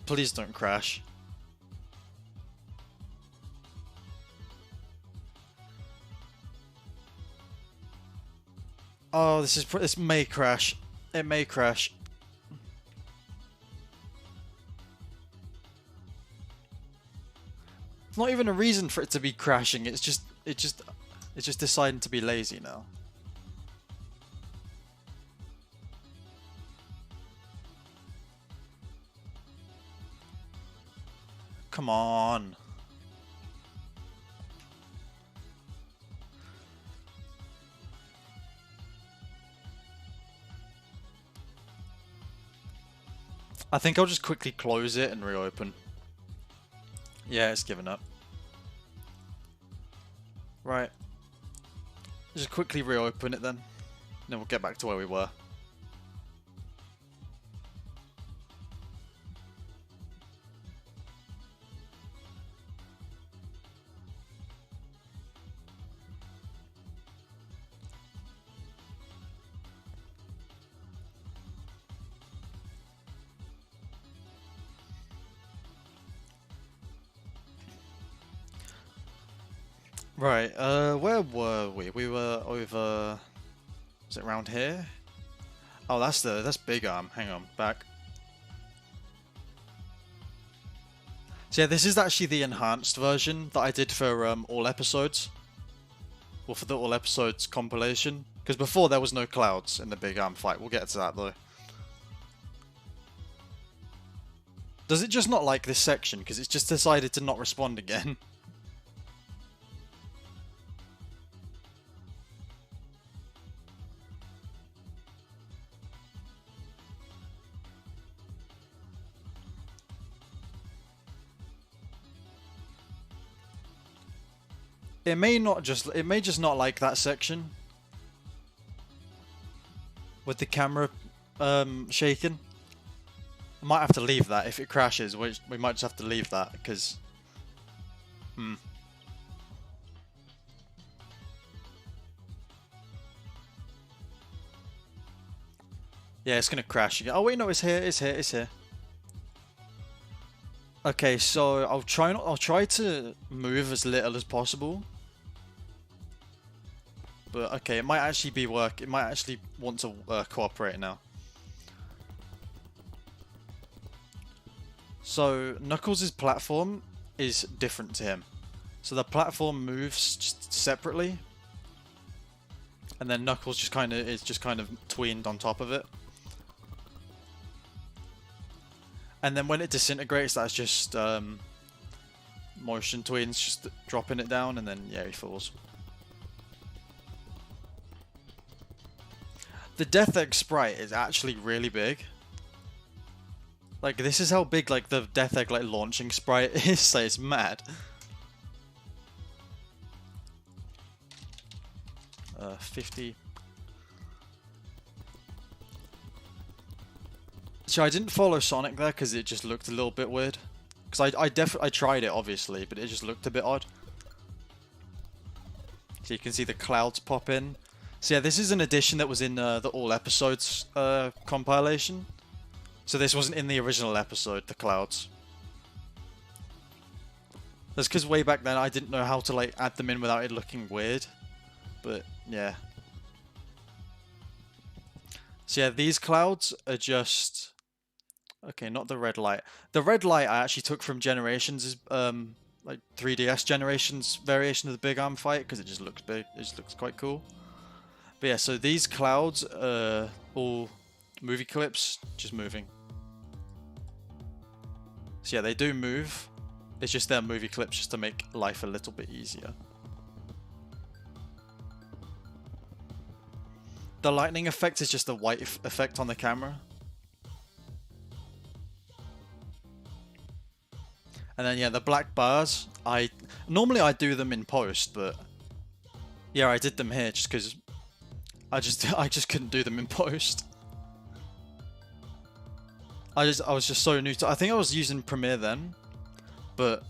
Please don't crash. Oh, this may crash. It may crash. It's not even a reason for it to be crashing. It's just deciding to be lazy now. Come on. I think I'll just quickly close it and reopen. Yeah, it's given up. Right. Just quickly reopen it then. Then we'll get back to where we were. Right, where were we? We were over... Was it around here? Oh, that's Big Arm. Hang on, back. So yeah, this is actually the enhanced version that I did for all episodes. Well, for the all episodes compilation. Because before there was no clouds in the Big Arm fight. We'll get to that though. Does it just not like this section? Because it's just decided to not respond again. It may just not like that section with the camera shaking. I might have to leave that if it crashes. We might just have to leave that because yeah, it's gonna crash again. Oh wait, no, it's here. It's here. It's here. Okay, so I'll try to move as little as possible. But okay, it might actually be work. It might actually want to cooperate now. So Knuckles' platform is different to him. So the platform moves just separately, and then Knuckles just kind of tweened on top of it. And then when it disintegrates, that's just motion tweens, just dropping it down, and then yeah, he falls. The Death Egg sprite is actually really big. Like, this is how big like the Death Egg like launching sprite is, so it's mad. 50. So I didn't follow Sonic there because it just looked a little bit weird. Because I tried it obviously, but it just looked a bit odd. So you can see the clouds pop in. So yeah, this is an addition that was in the all episodes compilation. So this wasn't in the original episode, the clouds. That's because way back then I didn't know how to like add them in without it looking weird. But yeah. So yeah, these clouds are just... Okay, not the red light. The red light I actually took from Generations' like 3DS Generations variation of the Big Arm fight because it just looks big. It just looks quite cool. But yeah, so these clouds are all movie clips, just moving. So yeah, they do move. It's just their movie clips just to make life a little bit easier. The lightning effect is just a white effect on the camera. And then yeah, the black bars, normally I do them in post, but yeah, I did them here just because I just couldn't do them in post. I was just so new to I think I was using Premiere then, but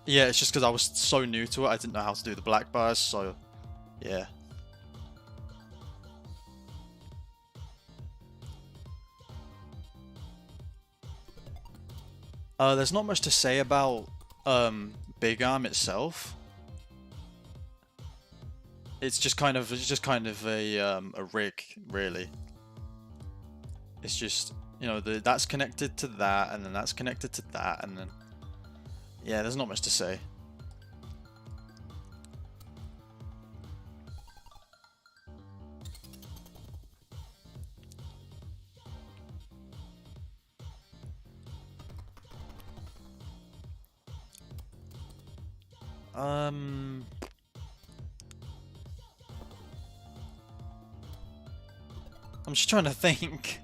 yeah, it's just because I was so new to it, I didn't know how to do the black bars, so yeah. There's not much to say about Big Arm itself. It's just kind of a rig, really. It's just, you know, that's connected to that, and then that's connected to that, and then yeah, there's not much to say. I'm just trying to think.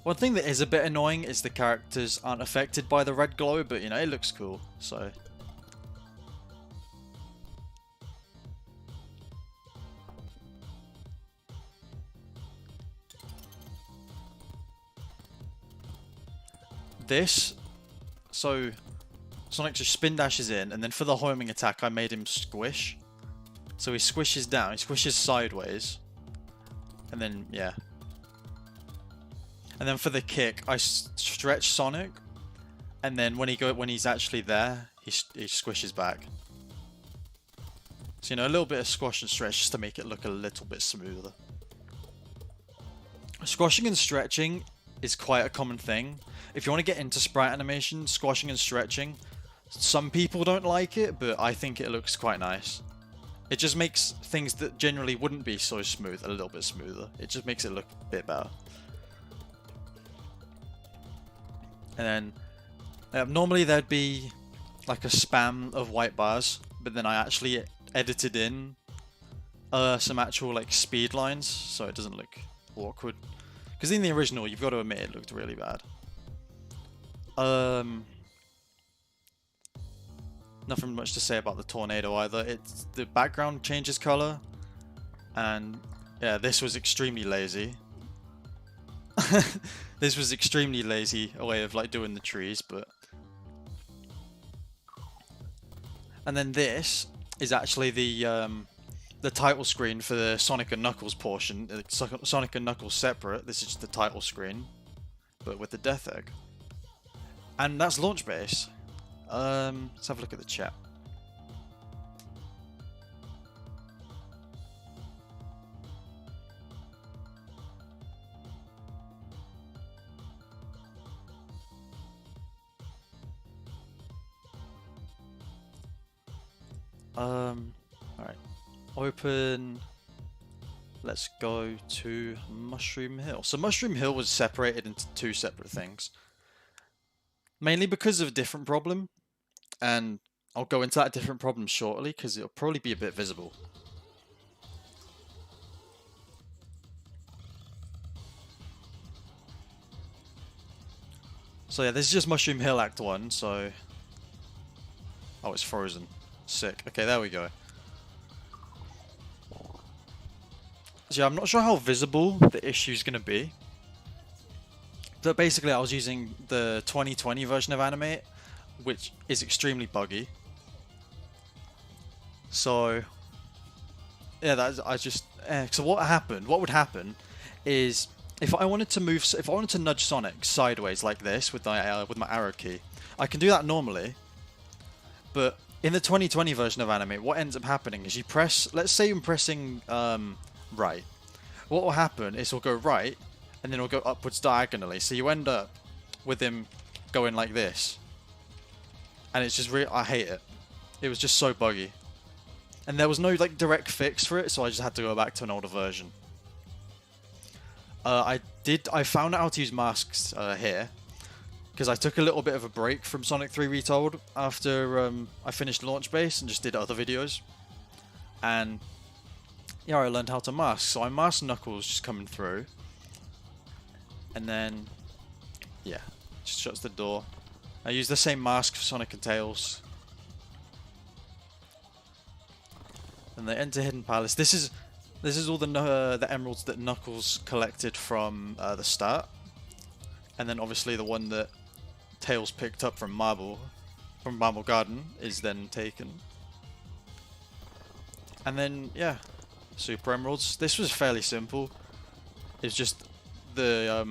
One thing that is a bit annoying is the characters aren't affected by the red glow, but you know, it looks cool, so... This, so Sonic just spin dashes in, and then for the homing attack I made him squish. So he squishes down, he squishes sideways, and then, yeah. And then for the kick, I stretch Sonic, and then when he's actually there, he squishes back. So, you know, a little bit of squash and stretch just to make it look a little bit smoother. Squashing and stretching is quite a common thing. If you want to get into sprite animation, squashing and stretching, some people don't like it, but I think it looks quite nice. It just makes things that generally wouldn't be so smooth a little bit smoother. It just makes it look a bit better. And then normally there'd be like a spam of white bars, but then I actually edited in some actual like speed lines so it doesn't look awkward. Because in the original, you've got to admit, it looked really bad. Nothing much to say about the tornado either. The background changes color, and yeah, this was extremely lazy. This was extremely lazy a way of like doing the trees, but. And then this is actually the title screen for the Sonic and Knuckles portion. Sonic and Knuckles separate. This is just the title screen, but with the Death Egg. And that's launch base. Let's have a look at the chat. Alright. Open. Let's go to Mushroom Hill. So Mushroom Hill was separated into two separate things. Mainly because of a different problem. And I'll go into that different problem shortly because it'll probably be a bit visible. So yeah, this is just Mushroom Hill Act 1, so... Oh, it's frozen. Sick. Okay, there we go. So yeah, I'm not sure how visible the issue's going to be. But basically I was using the 2020 version of Animate, which is extremely buggy. So... Yeah, so what would happen is... If I wanted to nudge Sonic sideways like this with my arrow key, I can do that normally. But in the 2020 version of Animate, what ends up happening is you press, let's say I'm pressing right. What will happen is he'll go right, and then he'll go upwards diagonally. So you end up with him going like this. And it's just really, I hate it. It was just so buggy. And there was no like direct fix for it, so I just had to go back to an older version. I found out how to use masks here, because I took a little bit of a break from Sonic 3 Retold after I finished Launch Base and just did other videos. And yeah, I learned how to mask. So I masked Knuckles just coming through. And then, yeah, just shuts the door. I use the same mask for Sonic and Tails. And they enter Hidden Palace. This is all the emeralds that Knuckles collected from the start, and then obviously the one that Tails picked up from Marble Garden is then taken. And then yeah, Super Emeralds. This was fairly simple. It's just the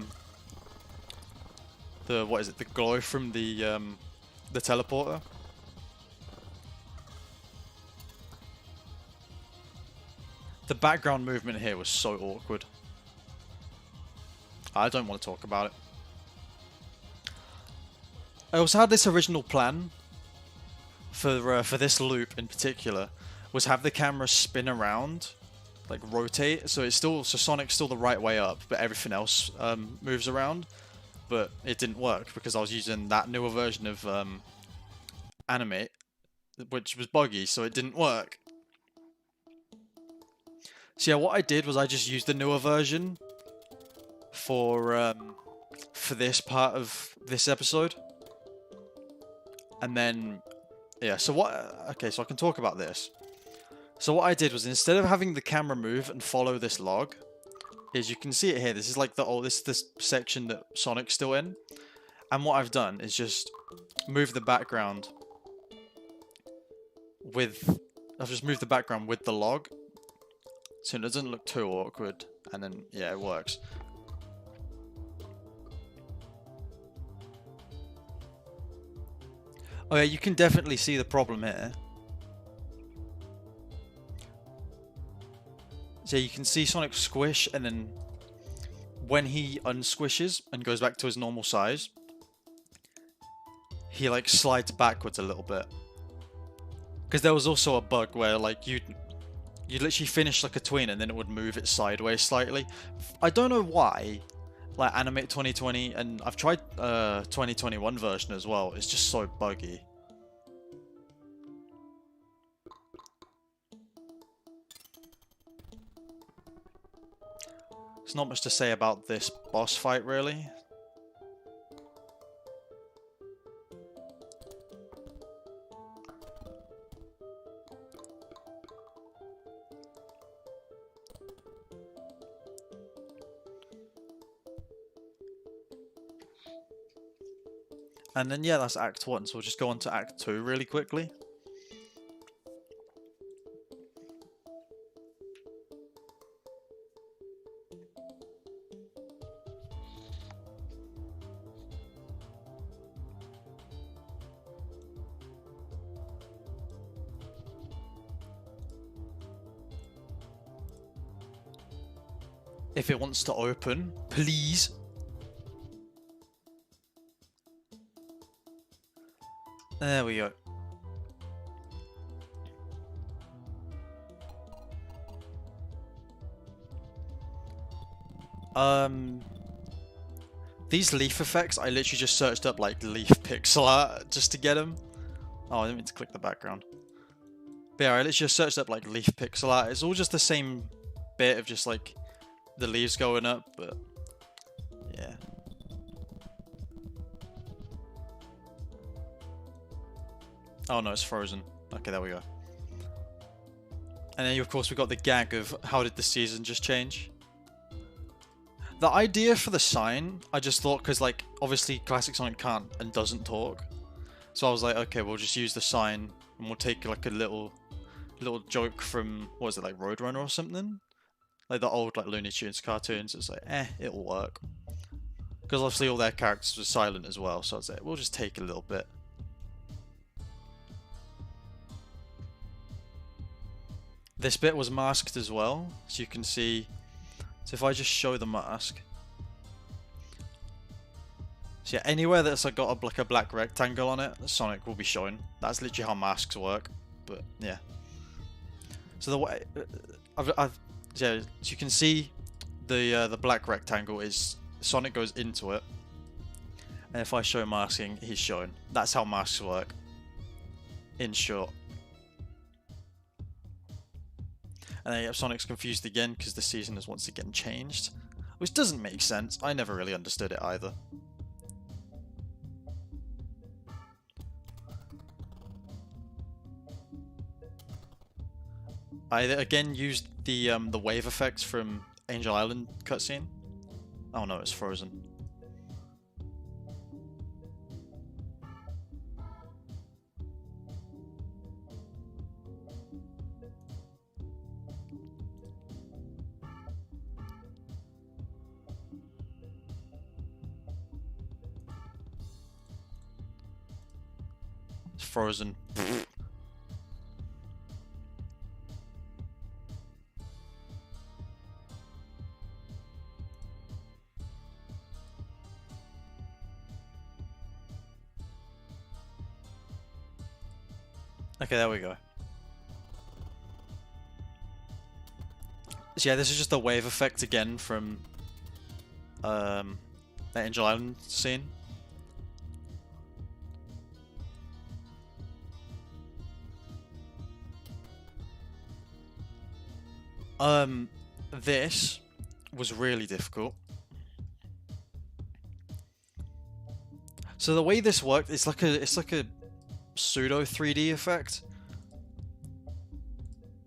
what is it? The glow from the teleporter. The background movement here was so awkward. I don't want to talk about it. I also had this original plan for this loop in particular, was have the camera spin around, like rotate, so Sonic's still the right way up, but everything else moves around. But it didn't work because I was using that newer version of Animate, which was buggy, so it didn't work. So yeah, what I did was I just used the newer version for for this part of this episode. And then, yeah, so what... Okay, so I can talk about this. So what I did was, instead of having the camera move and follow this log, is you can see it here. This is like this section that Sonic's still in. And what I've done is just move the background with... I've just moved the background with the log, so it doesn't look too awkward. And then, yeah, it works. Oh yeah, you can definitely see the problem here. So you can see Sonic squish, and then when he unsquishes and goes back to his normal size, he like slides backwards a little bit. Because there was also a bug where like you'd literally finish like a tween and then it would move it sideways slightly. I don't know why. Like Animate 2020, and I've tried 2021 version as well. It's just so buggy. There's not much to say about this boss fight, really. And then, yeah, that's Act 1, so we'll just go on to Act 2 really quickly. If it wants to open, please. There we go. These leaf effects, I literally just searched up like leaf pixel art just to get them. Oh, I didn't mean to click the background. But yeah, I literally just searched up like leaf pixel art. It's all just the same bit of just like the leaves going up, but yeah. Oh no, it's frozen. Okay, there we go. And then of course we got the gag of how did the season just change? The idea for the sign, I just thought, because like obviously Classic Sonic can't and doesn't talk, so I was like, okay, we'll just use the sign and we'll take like a little joke from, what was it, like Roadrunner or something, like the old like Looney Tunes cartoons. It's like, it'll work, because obviously all their characters were silent as well, so I was like, we'll just take a little bit. This bit was masked as well, so you can see. So if I just show the mask, so yeah, anywhere that's like got a black rectangle on it, Sonic will be showing. That's literally how masks work. But yeah. So the way, yeah, so you can see the black rectangle is Sonic goes into it, and if I show masking, he's showing. That's how masks work. In short. And then Sonic's confused again because the season has once again changed. Which doesn't make sense. I never really understood it either. I again used the wave effects from Angel Island cutscene. Oh no, it's frozen. Frozen. Okay, there we go. So yeah, this is just the wave effect again from the Angel Island scene. This was really difficult. So the way this worked, it's like a pseudo 3D effect.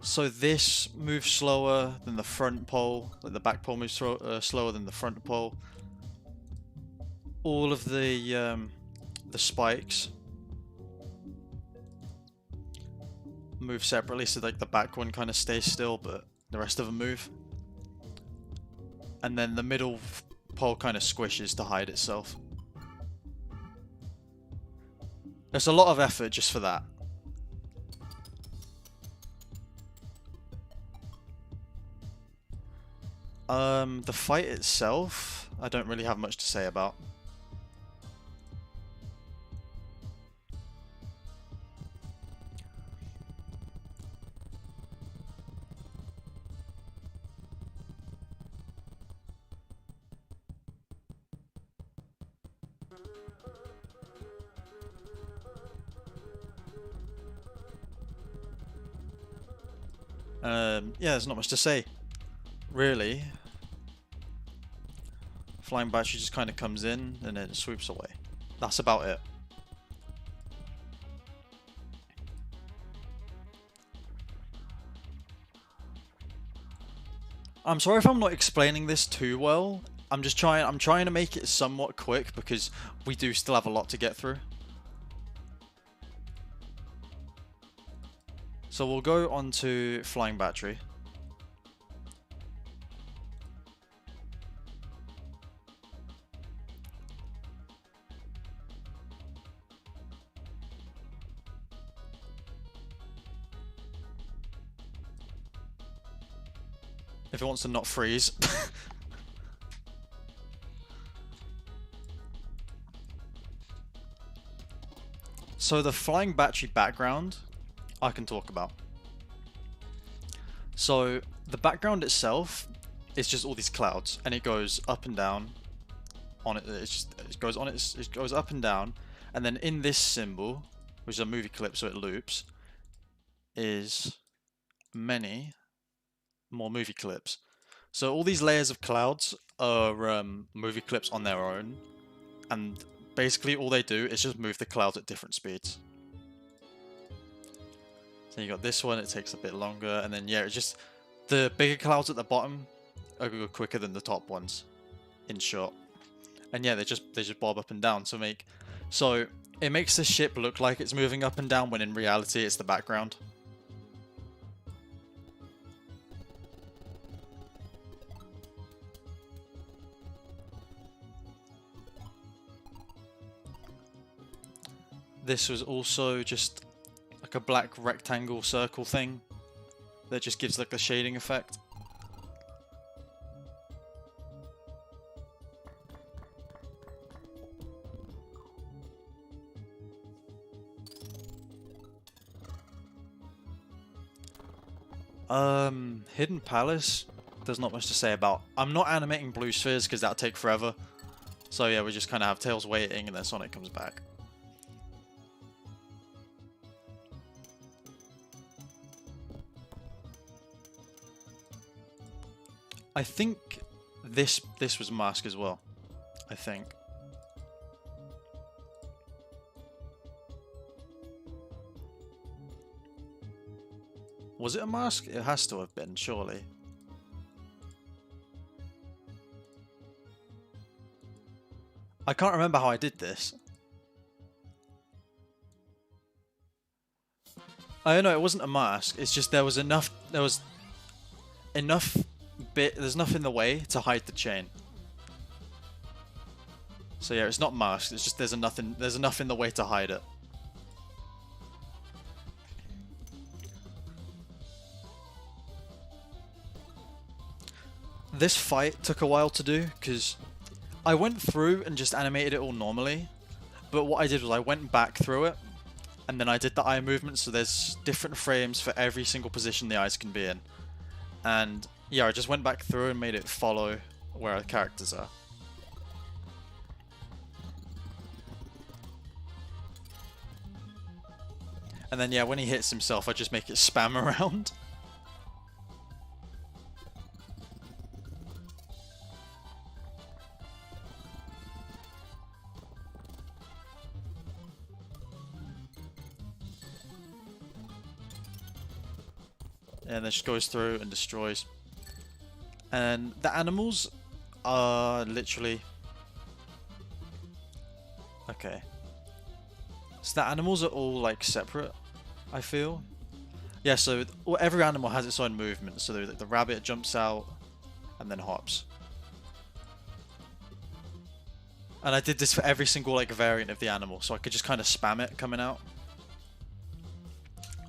So this moves slower than the front pole, like the back pole moves slower than the front pole. All of the spikes move separately, so like the back one kind of stays still, but the rest of them move. And then the middle pole kind of squishes to hide itself. There's a lot of effort just for that. The fight itself, I don't really have much to say about. Yeah, there's not much to say, really. Flying battery just kind of comes in and then swoops away. That's about it. I'm sorry if I'm not explaining this too well. I'm trying to make it somewhat quick because we do still have a lot to get through. So we'll go on to flying battery. If it wants to not freeze. So the flying battery background, I can talk about. So the background itself is just all these clouds, and it goes up and down on it. It goes up and down, and then in this symbol, which is a movie clip, so it loops, is many more movie clips. So all these layers of clouds are movie clips on their own, and basically all they do is just move the clouds at different speeds. So you got this one, it takes a bit longer, and then yeah, it's just the bigger clouds at the bottom are go quicker than the top ones, in short. And yeah, they just bob up and down. So it makes the ship look like it's moving up and down when in reality it's the background. This was also just like a black rectangle circle thing that just gives like the shading effect. Hidden Palace, there's not much to say about. I'm not animating blue spheres because that'll take forever. So yeah, we just kind of have Tails waiting and then Sonic comes back. I think this was mask as well. I think. Was it a mask? It has to have been, surely. I can't remember how I did this. I don't know, it wasn't a mask. It's just there's enough in the way to hide the chain. So yeah, it's not masked, it's just there's enough in the way to hide it. This fight took a while to do, because I went through and just animated it all normally, but what I did was I went back through it, and then I did the eye movement, so there's different frames for every single position the eyes can be in. And yeah, I just went back through and made it follow where the characters are. And then yeah, when he hits himself, I just make it spam around. and then just goes through and destroys. And the animals are literally... Okay. So the animals are all like separate, I feel. Yeah, so every animal has its own movement. So the rabbit jumps out and then hops. And I did this for every single like variant of the animal, so I could just kind of spam it coming out.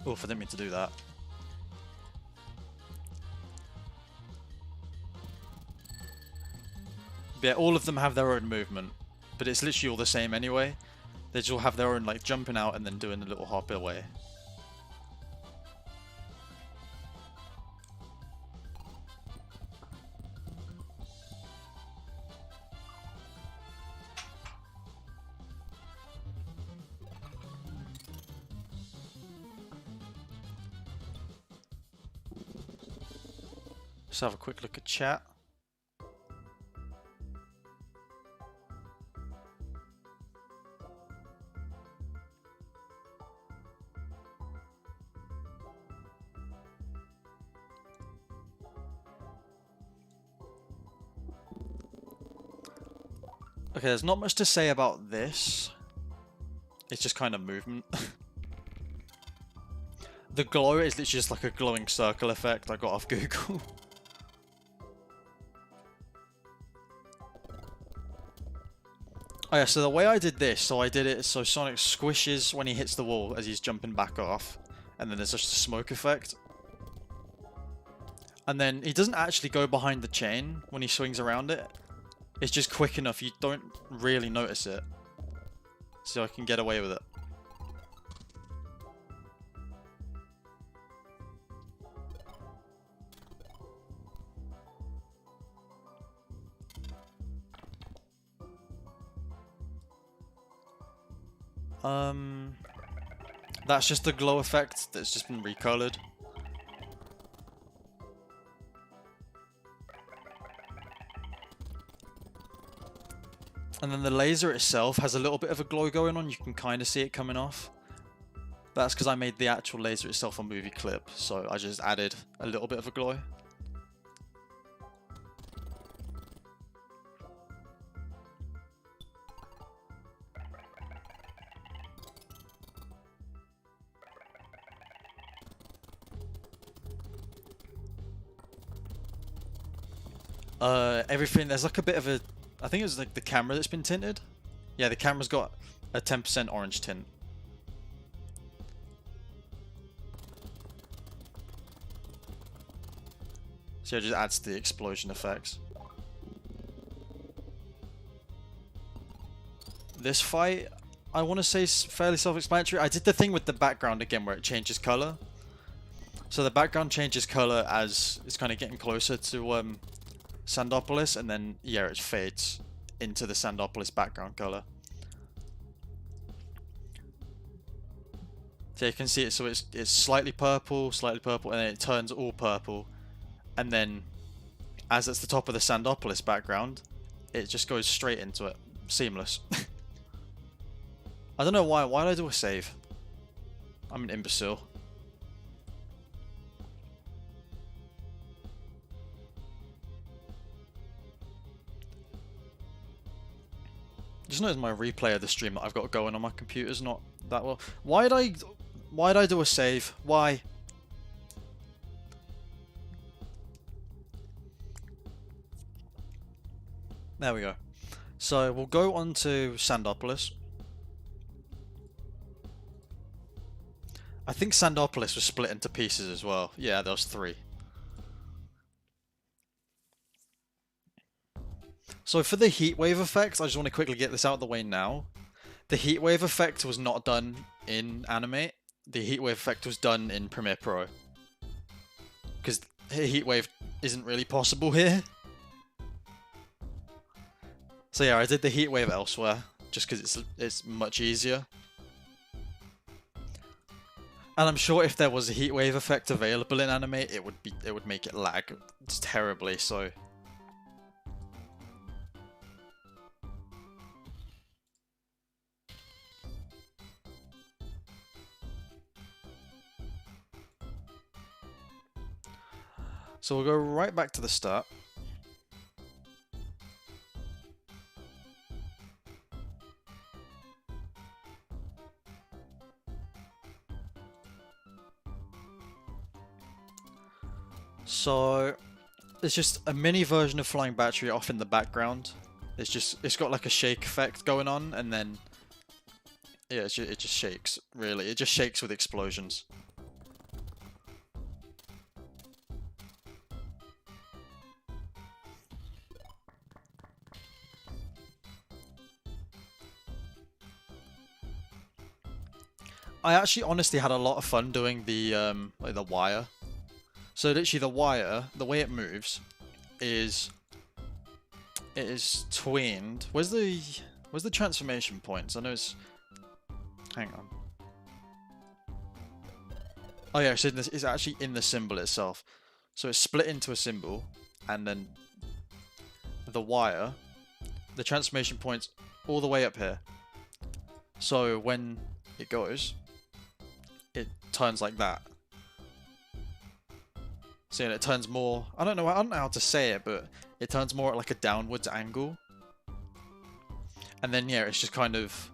Oof, I didn't mean to do that. But yeah, all of them have their own movement, but it's literally all the same anyway. They just all have their own like jumping out and then doing a little hop away. Let's have a quick look at chat. Okay, there's not much to say about this. It's just kind of movement. The glow is literally just like a glowing circle effect I got off Google. Oh yeah, so the way I did this, so I did it so Sonic squishes when he hits the wall as he's jumping back off. And then there's just a smoke effect. And then he doesn't actually go behind the chain when he swings around it. It's just quick enough, you don't really notice it. So I can get away with it. That's just the glow effect that's just been recolored. And then the laser itself has a little bit of a glow going on. You can kind of see it coming off. That's because I made the actual laser itself a movie clip, so I just added a little bit of a glow. Everything, there's like a bit of a... I think it was like the camera that's been tinted. Yeah, the camera's got a 10% orange tint. So it just adds to the explosion effects. This fight, I want to say, is fairly self-explanatory. I did the thing with the background again where it changes color. So the background changes color as it's kind of getting closer to Sandopolis, and then yeah, it fades into the Sandopolis background color. So you can see it. So it's slightly purple, and then it turns all purple, and then as it's the top of the Sandopolis background, it just goes straight into it, seamless. I don't know why. Why did I do a save? I'm an imbecile. Just notice my replay of the stream that I've got going on my computer's not that well. Why'd I do a save? Why? There we go. So we'll go on to Sandopolis. I think Sandopolis was split into pieces as well. Yeah, there was 3. So for the heatwave effect, I just want to quickly get this out of the way now. The heatwave effect was not done in Animate. The heatwave effect was done in Premiere Pro. Because heatwave isn't really possible here. So yeah, I did the heatwave elsewhere, just because it's much easier. And I'm sure if there was a heatwave effect available in Animate, it would make it lag just terribly. So. So we'll go right back to the start. So it's just a mini version of Flying Battery off in the background. It's got like a shake effect going on, and then yeah, it just shakes. Really, it just shakes with explosions. I actually honestly had a lot of fun doing the like the wire. So literally the wire, the way it moves is it is twined. Where's the transformation points? I know it's hang on. Oh yeah, so this is actually in the symbol itself. So it's split into a symbol, and then the wire, the transformation points all the way up here. So when it goes, it turns like that. So yeah, it turns more. I don't know how to say it, but it turns more at like a downwards angle. And then yeah, it's just kind of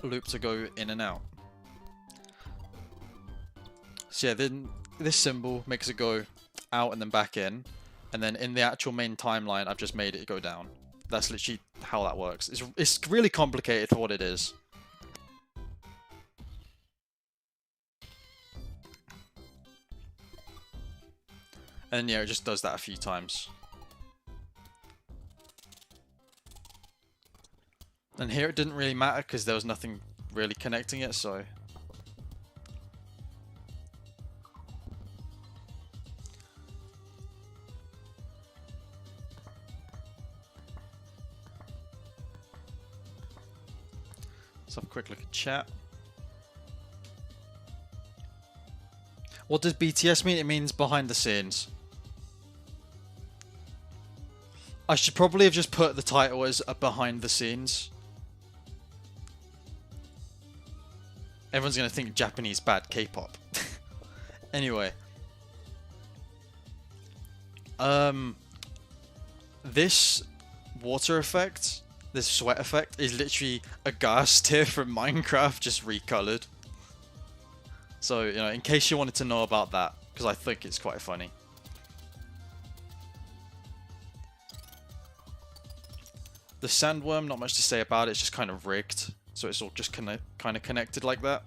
loop to go in and out. So yeah, then this symbol makes it go out and then back in, and then in the actual main timeline, I've just made it go down. That's literally how that works. It's really complicated for what it is. And yeah, it just does that a few times. And here it didn't really matter because there was nothing really connecting it, so... Let's have a quick look at chat. What does BTS mean? It means behind the scenes. I should probably have just put the title as a behind the scenes. Everyone's going to think Japanese bad K-pop. Anyway. This water effect, this sweat effect, is literally a ghast tear from Minecraft, just recolored. So, you know, in case you wanted to know about that, because I think it's quite funny. The sandworm, not much to say about it, it's just kind of rigged. So it's all just kind of connected like that.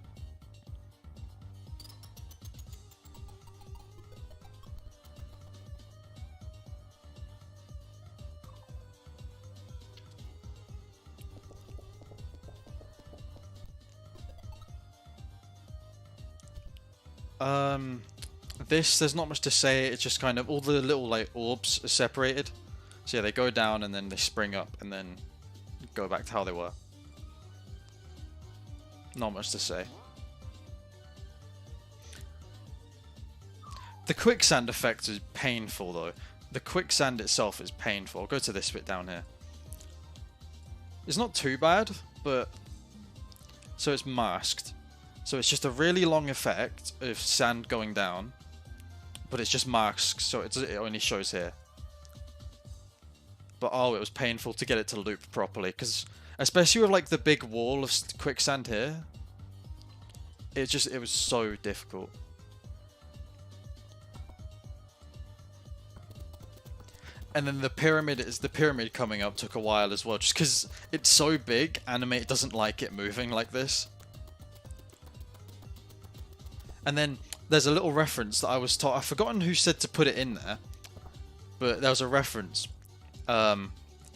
There's not much to say, it's just kind of all the little like orbs are separated. So yeah, they go down and then they spring up and then go back to how they were. Not much to say. The quicksand effect is painful though. The quicksand itself is painful. I'll go to this bit down here. It's not too bad, but... So it's masked. So it's just a really long effect of sand going down. But it's just masked, so it only shows here. But oh, it was painful to get it to loop properly, because especially with like the big wall of quicksand here, it was so difficult. And then the pyramid coming up took a while as well, just because it's so big, Animate doesn't like it moving like this. And then there's a little reference that I was taught. I've forgotten who said to put it in there, but there was a reference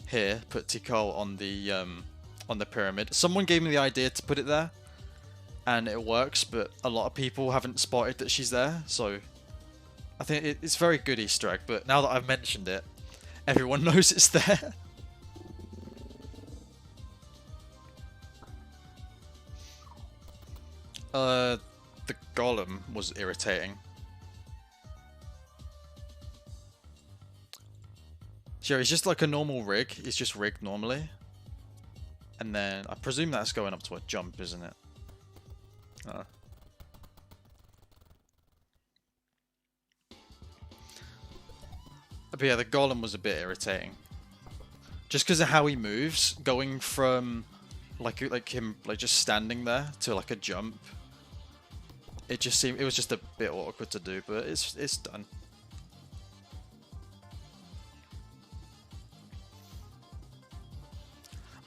here. Put Tikal on the pyramid. Someone gave me the idea to put it there, and it works. But a lot of people haven't spotted that she's there, so I think it's a very good Easter egg. But now that I've mentioned it, everyone knows it's there. The golem was irritating. Sure, it's just like a normal rig. It's just rigged normally. And then I presume that's going up to a jump, isn't it? But yeah, the golem was a bit irritating. Just because of how he moves, going from like him just standing there to like a jump. It was just a bit awkward to do, but it's done.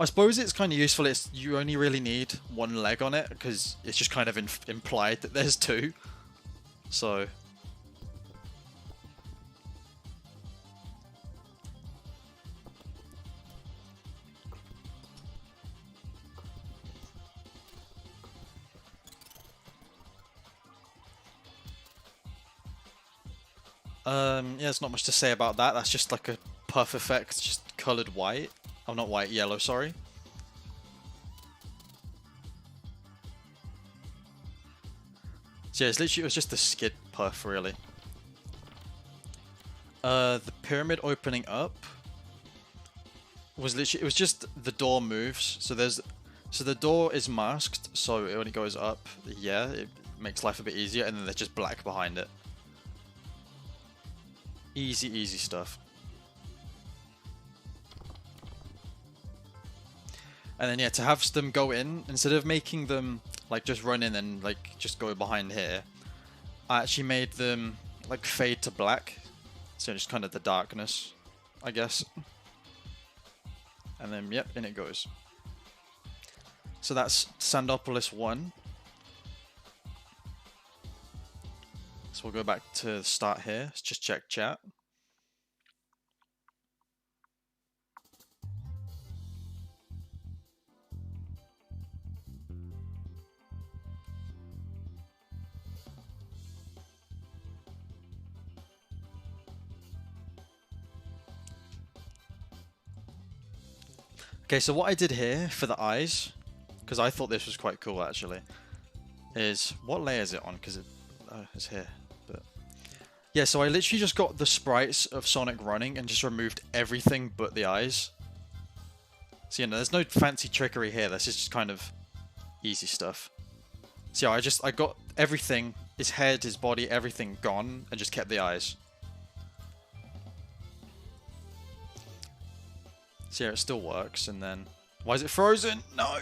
I suppose it's kind of useful. You only really need one leg on it because it's just kind of implied that there's two. So yeah, there's not much to say about that. That's just like a puff effect, just coloured white. Oh, not white, yellow, sorry. So yeah, it was just a skid puff, really. The pyramid opening up was literally, it was just the door moves. So the door is masked, so it only goes up. Yeah, it makes life a bit easier, and then there's just black behind it. Easy stuff. And then yeah, to have them go in, instead of making them like just run in and like just go behind here, I actually made them like fade to black. So just kind of the darkness, I guess. And then yep, in it goes. So that's Sandopolis 1. So we'll go back to the start here. Let's just check chat. Okay, so what I did here for the eyes, because I thought this was quite cool actually, is what layer is it on? Because it's here. But yeah, so I literally just got the sprites of Sonic running and just removed everything but the eyes. So you know, there's no fancy trickery here. This is just kind of easy stuff. So yeah, I got everything, his head, his body, everything gone, and just kept the eyes. So yeah, it still works, and then... Why is it frozen? No!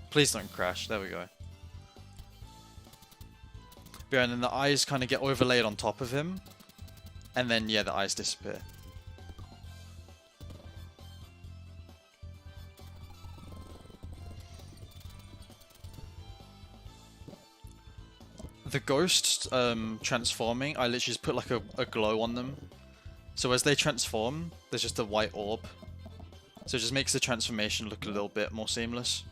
Please don't crash. There we go. But yeah, and then the eyes kind of get overlaid on top of him. And then, yeah, the eyes disappear. The ghosts transforming, I literally just put like a glow on them. So as they transform, there's just a white orb. So it just makes the transformation look a little bit more seamless.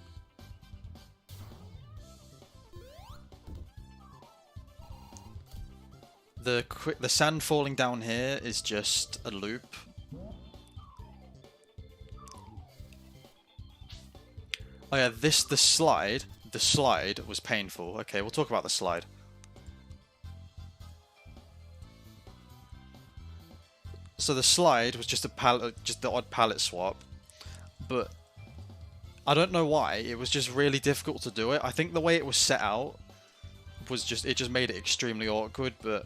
The sand falling down here is just a loop. Oh yeah, the slide was painful. Okay, we'll talk about the slide. So the slide was just the odd palette swap. But I don't know why, it was just really difficult to do it. I think the way it was set out was it just made it extremely awkward, but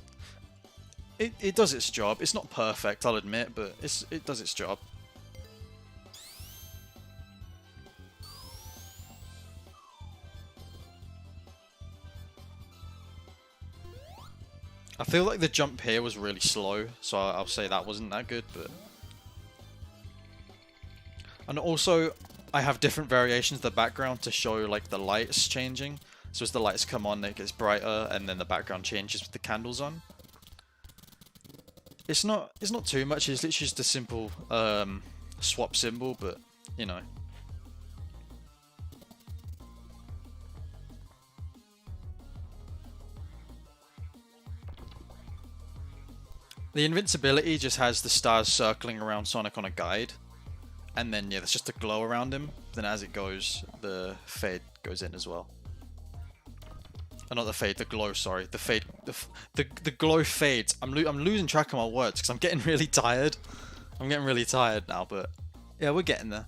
it does its job. It's not perfect, I'll admit, but it does its job. I feel like the jump here was really slow, so I'll say that wasn't that good, but... And also, I have different variations of the background to show like the lights changing. So as the lights come on, it gets brighter, and then the background changes with the candles on. It's not too much. It's literally just a simple swap symbol, but you know. The invincibility just has the stars circling around Sonic on a guide. And then, yeah, there's just a glow around him. Then as it goes, the fade goes in as well. Oh, not the fade, the glow, sorry. The fade, the glow fades. I'm losing track of my words because I'm getting really tired. I'm getting really tired now, but yeah, we're getting there.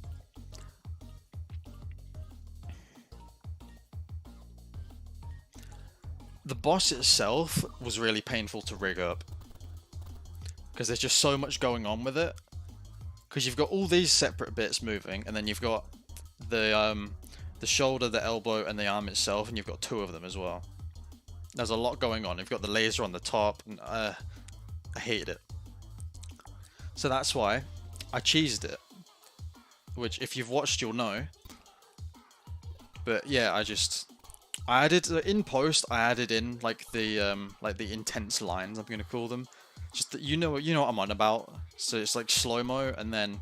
The boss itself was really painful to rig up. because there's just so much going on with it. Because you've got all these separate bits moving, and then you've got the shoulder, the elbow, and the arm itself, and you've got 2 of them as well. There's a lot going on. You've got the laser on the top, and I hated it. So that's why I cheesed it. Which, if you've watched, you'll know. But yeah, I added in post. I added in like the intense lines. I'm gonna call them. Just that you know what I'm on about. So it's like slow mo, and then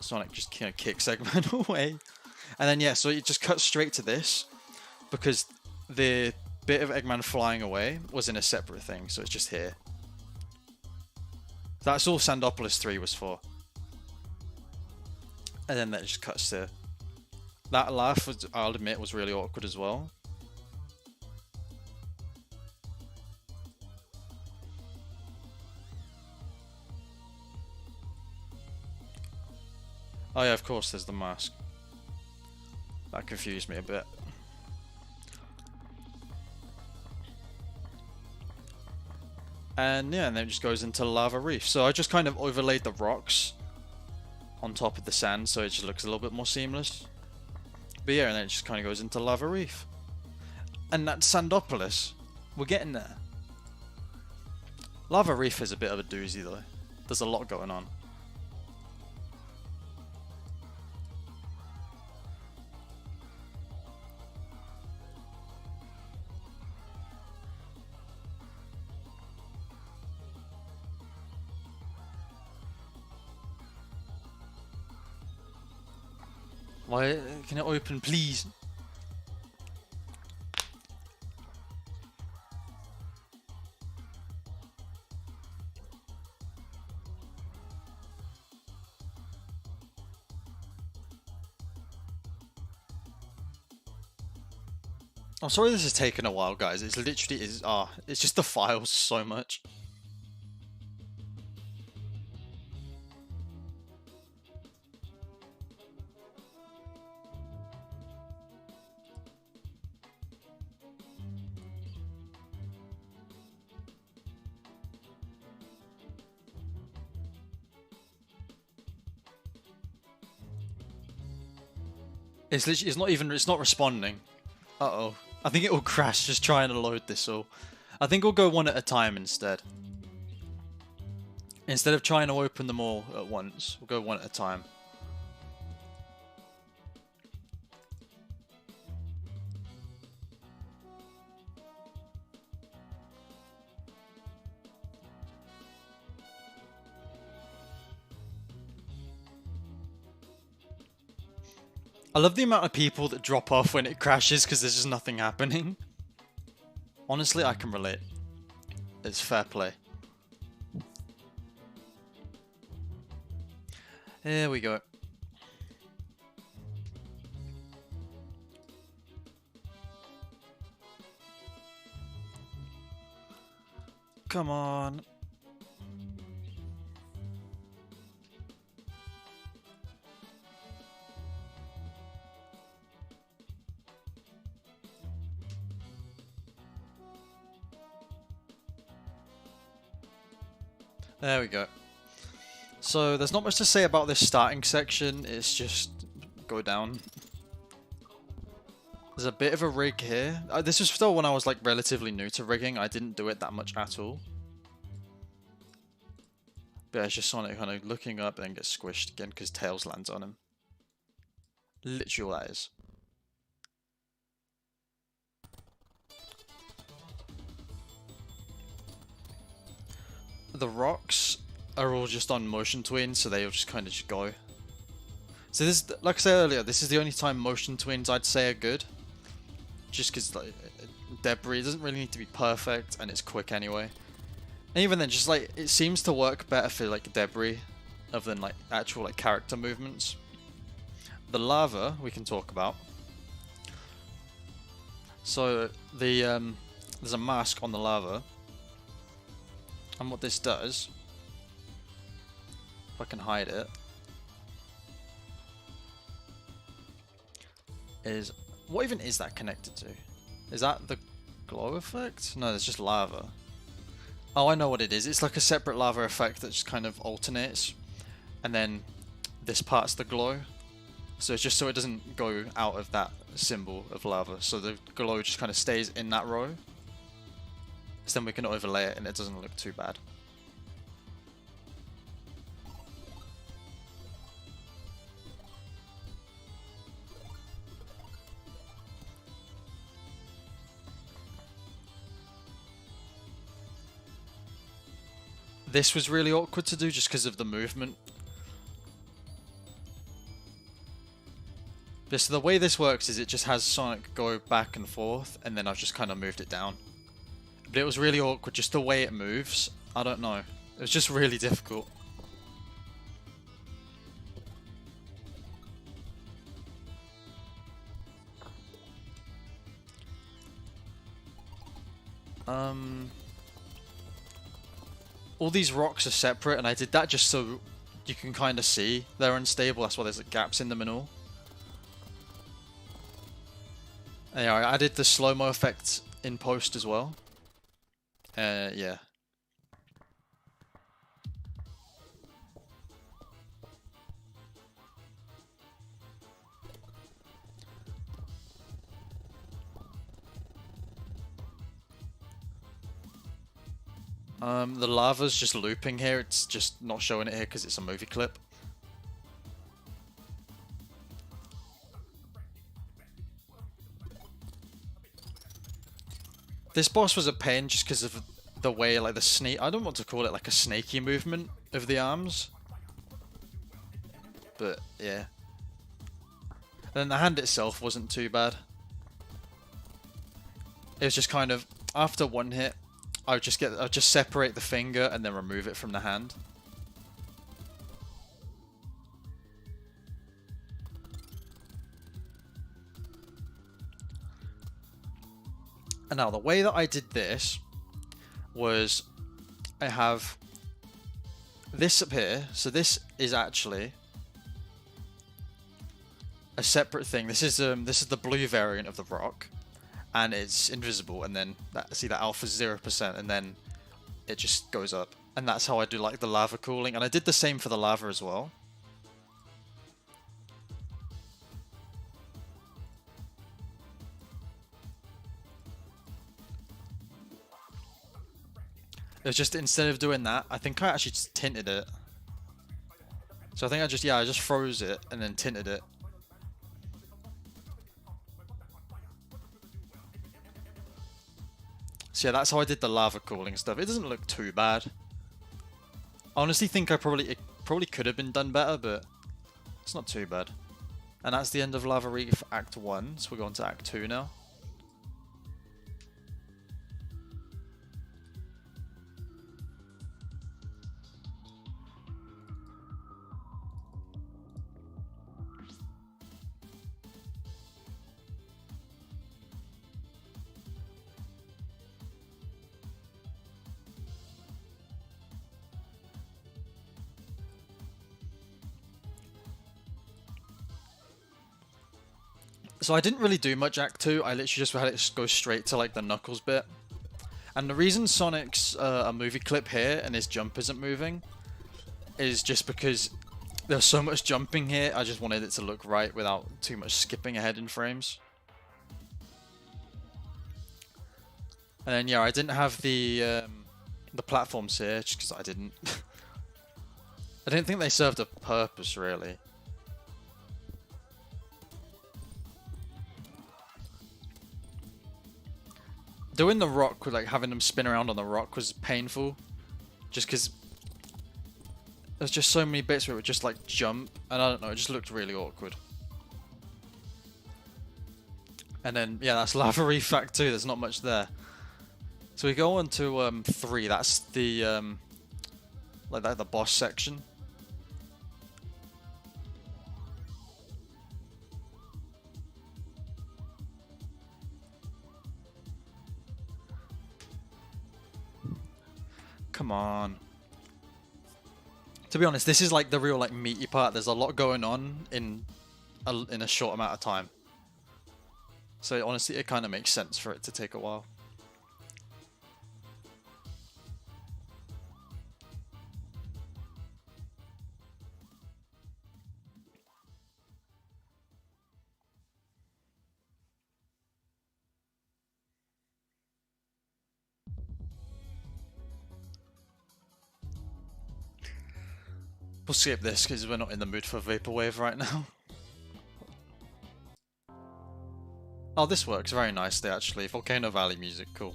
Sonic just kind of kicks Eggman away, and then yeah, so it just cuts straight to this because the bit of Eggman flying away was in a separate thing, so it's just here. That's all Sandopolis 3 was for. And then that just cuts to... That laugh, was, I'll admit, was really awkward as well. Oh yeah, of course, there's the mask. That confused me a bit. And yeah, and then it just goes into Lava Reef. So I just kind of overlaid the rocks on top of the sand, so it just looks a little bit more seamless. But yeah, and then it just kind of goes into Lava Reef. And that's Sandopolis. We're getting there. Lava Reef is a bit of a doozy though. There's a lot going on. Why can it open, please? I'm sorry this is taking a while, guys. It's literally it's just the files so much. It's literally, it's not responding. Uh-oh. I think it will crash just trying to load this all. I think we'll go one at a time instead. Instead of trying to open them all at once, we'll go one at a time. I love the amount of people that drop off when it crashes because there's just nothing happening. Honestly, I can relate. It's fair play. There we go. Come on. There we go. So there's not much to say about this starting section, it's just go down. There's a bit of a rig here. This was still when I was like relatively new to rigging, I didn't do it that much at all. But yeah, it's just Sonic kind of looking up and then gets squished again because Tails lands on him. Literally all that is. The rocks are all just on motion twins, so they'll just kind of just go. So this, like I said earlier, this is the only time motion twins I'd say are good. Just because like, debris doesn't really need to be perfect, and it's quick anyway. And even then, just like it seems to work better for like debris, other than like actual like character movements. The lava we can talk about. So the there's a mask on the lava. And what this does, if I can hide it, is... What even is that connected to? Is that the glow effect? No, it's just lava. Oh, I know what it is. It's like a separate lava effect that just kind of alternates. And then this part's the glow. So it's just so it doesn't go out of that symbol of lava. So the glow just kind of stays in that row. So then we can overlay it and it doesn't look too bad. This was really awkward to do just because of the movement. So the way this works is it just has Sonic go back and forth, and then I've just kind of moved it down. But it was really awkward, just the way it moves. I don't know. It was just really difficult. All these rocks are separate, and I did that just so you can kind of see they're unstable. That's why there's like gaps in them and all. And yeah, I added the slow-mo effect in post as well. Yeah. The lava's just looping here. It's just not showing it here because it's a movie clip. This boss was a pain just because of the way, like, the snake... I don't want to call it, like, a snaky movement of the arms. But, yeah. And then the hand itself wasn't too bad. It was just kind of, after one hit, I'd just separate the finger and then remove it from the hand. And now the way that I did this was I have this up here. So this is actually a separate thing. This is the blue variant of the rock, and it's invisible. And then see that alpha's 0%, and then it just goes up. And that's how I do like the lava cooling. And I did the same for the lava as well. It was just, instead of doing that, I think I actually just tinted it. So I think I just froze it and then tinted it. So yeah, that's how I did the lava cooling stuff. It doesn't look too bad. I honestly think it probably could have been done better, but it's not too bad. And that's the end of Lava Reef Act 1, so we're going to Act 2 now. So I didn't really do much Act 2, I literally just had it go straight to like the Knuckles bit. And the reason Sonic's a movie clip here and his jump isn't moving is just because there's so much jumping here, I just wanted it to look right without too much skipping ahead in frames. And then yeah, I didn't have the platforms here just because I didn't. I didn't think they served a purpose really. Doing the rock, with like having them spin around on the rock, was painful. Just because there's just so many bits where it would just like jump, and I don't know, it just looked really awkward. And then yeah, that's Lava Reef Act 2. There's not much there. So we go on to 3. That's the the boss section. Come on. To be honest, this is like the real like meaty part. There's a lot going on in a short amount of time. So honestly, it kind of makes sense for it to take a while. We'll skip this because we're not in the mood for Vaporwave right now. Oh, this works very nicely actually. Volcano Valley music, cool.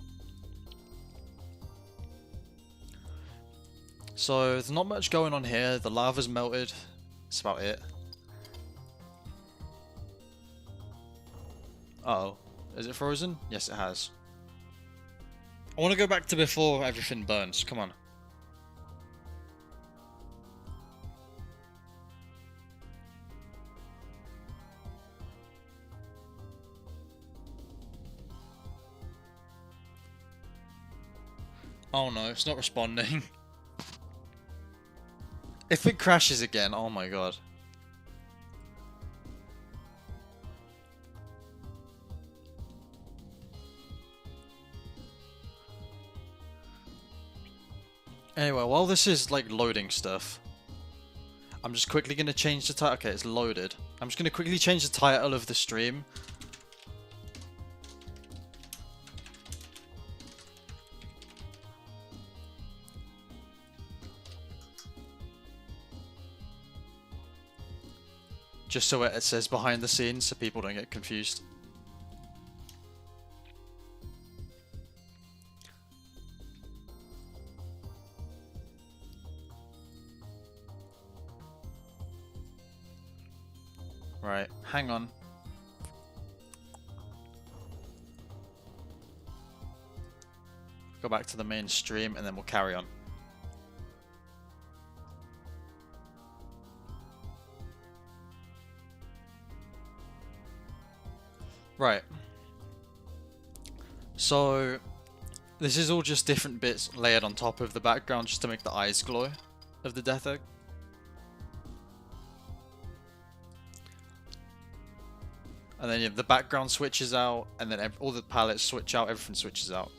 So, there's not much going on here. The lava's melted. That's about it. Uh-oh. Is it frozen? Yes, it has. I want to go back to before everything burns. Come on. Oh no, it's not responding. If it crashes again, oh my god. Anyway, while this is like loading stuff, I'm just quickly going to change the title. Okay, it's loaded. I'm just going to quickly change the title of the stream. Just so it says behind the scenes so people don't get confused. Right, hang on. Go back to the main stream and then we'll carry on. Right. So, this is all just different bits layered on top of the background just to make the eyes glow of the Death Egg. And then the background switches out, and then all the palettes switch out, everything switches out.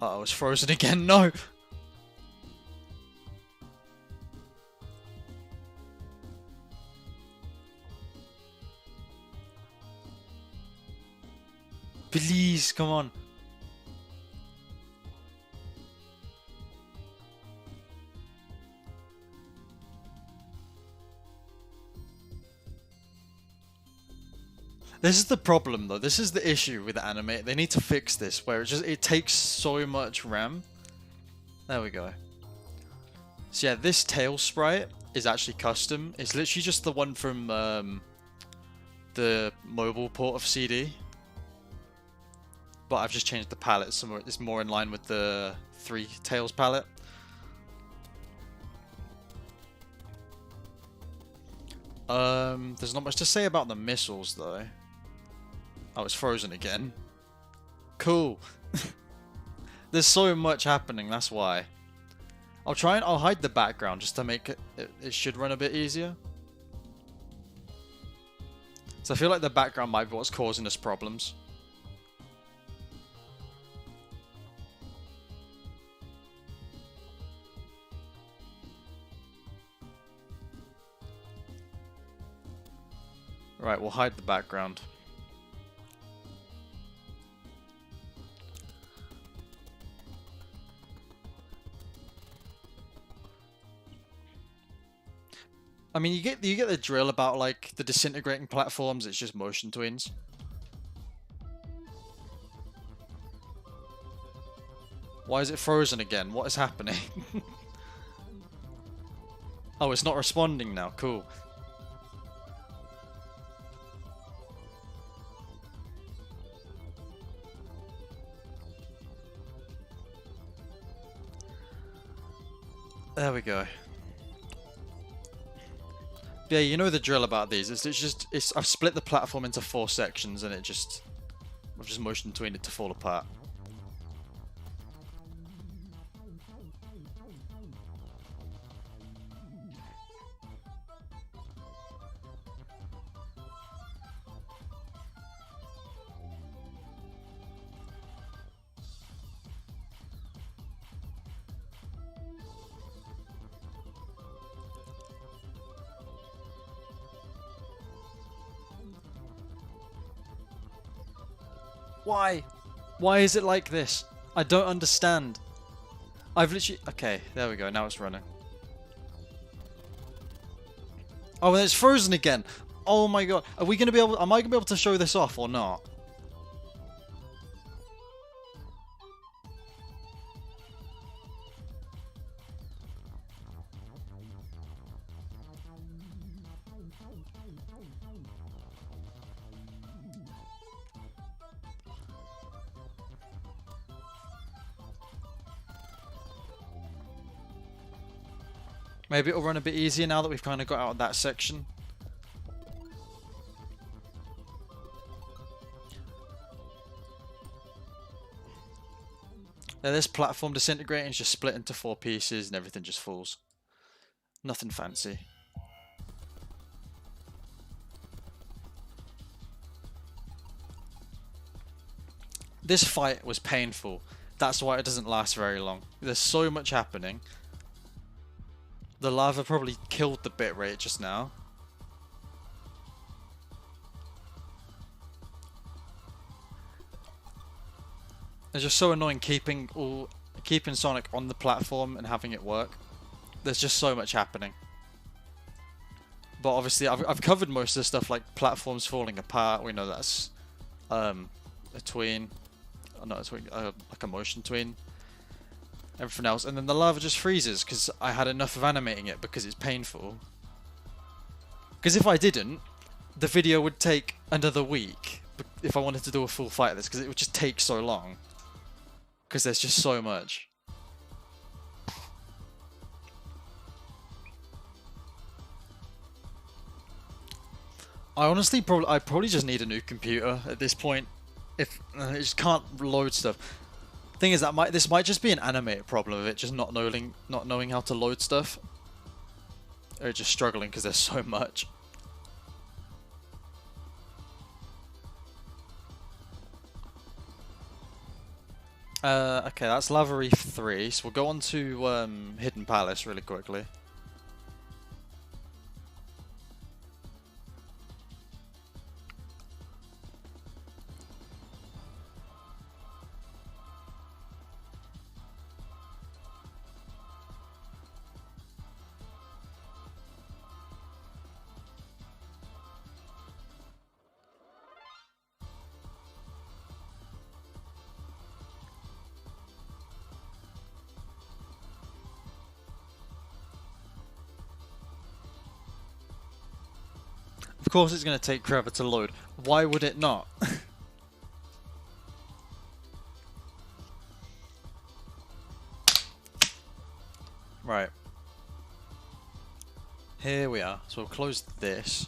Uh-oh, it's frozen again, no! Please, come on. This is the problem though, this is the issue with anime. They need to fix this, where it takes so much RAM. There we go. So yeah, this tail sprite is actually custom. It's literally just the one from the mobile port of CD. But I've just changed the palette so it's more in line with the 3 Tails palette. There's not much to say about the missiles though. Oh, it's frozen again. Cool. There's so much happening, that's why. I'll hide the background just to make it should run a bit easier. So I feel like the background might be what's causing us problems. Right, we'll hide the background. I mean, you get the drill about like the disintegrating platforms. It's just motion twins. Why is it frozen again? What is happening? Oh, it's not responding now. Cool. There we go. Yeah, you know the drill about these. I've split the platform into 4 sections and I've just motion tweened it to fall apart. Why? Why is it like this? I don't understand. I've literally... Okay, there we go. Now it's running. Oh, and it's frozen again. Oh my god. Are we going to be able... Am I going to be able to show this off or not? Maybe it'll run a bit easier now that we've kind of got out of that section. Yeah, this platform disintegrating is just split into 4 pieces and everything just falls. Nothing fancy. This fight was painful. That's why it doesn't last very long. There's so much happening. The lava probably killed the bitrate just now. It's just so annoying keeping Sonic on the platform and having it work. There's just so much happening. But obviously I've covered most of the stuff, like platforms falling apart. We know that's a tween. Not a tween, like a motion tween. Everything else, and then the lava just freezes because I had enough of animating it because it's painful. Because if I didn't, the video would take another week if I wanted to do a full fight of this, because it would just take so long. Because there's just so much. I honestly probably just need a new computer at this point. If it just can't load stuff. Thing is that this might just be an animated problem of it just not knowing how to load stuff, or just struggling because there's so much. Okay, that's Lava Reef 3, so we'll go on to Hidden Palace really quickly. Of course it's going to take forever to load. Why would it not? Right. Here we are. So we'll close this.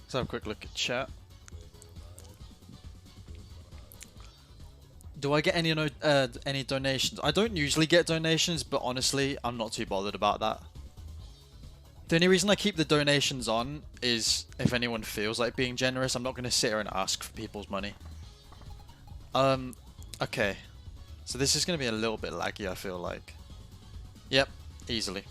Let's have a quick look at chat. Do I get any donations? I don't usually get donations, but honestly, I'm not too bothered about that. The only reason I keep the donations on is if anyone feels like being generous. I'm not going to sit here and ask for people's money. Okay. So this is going to be a little bit laggy, I feel like. Yep, easily.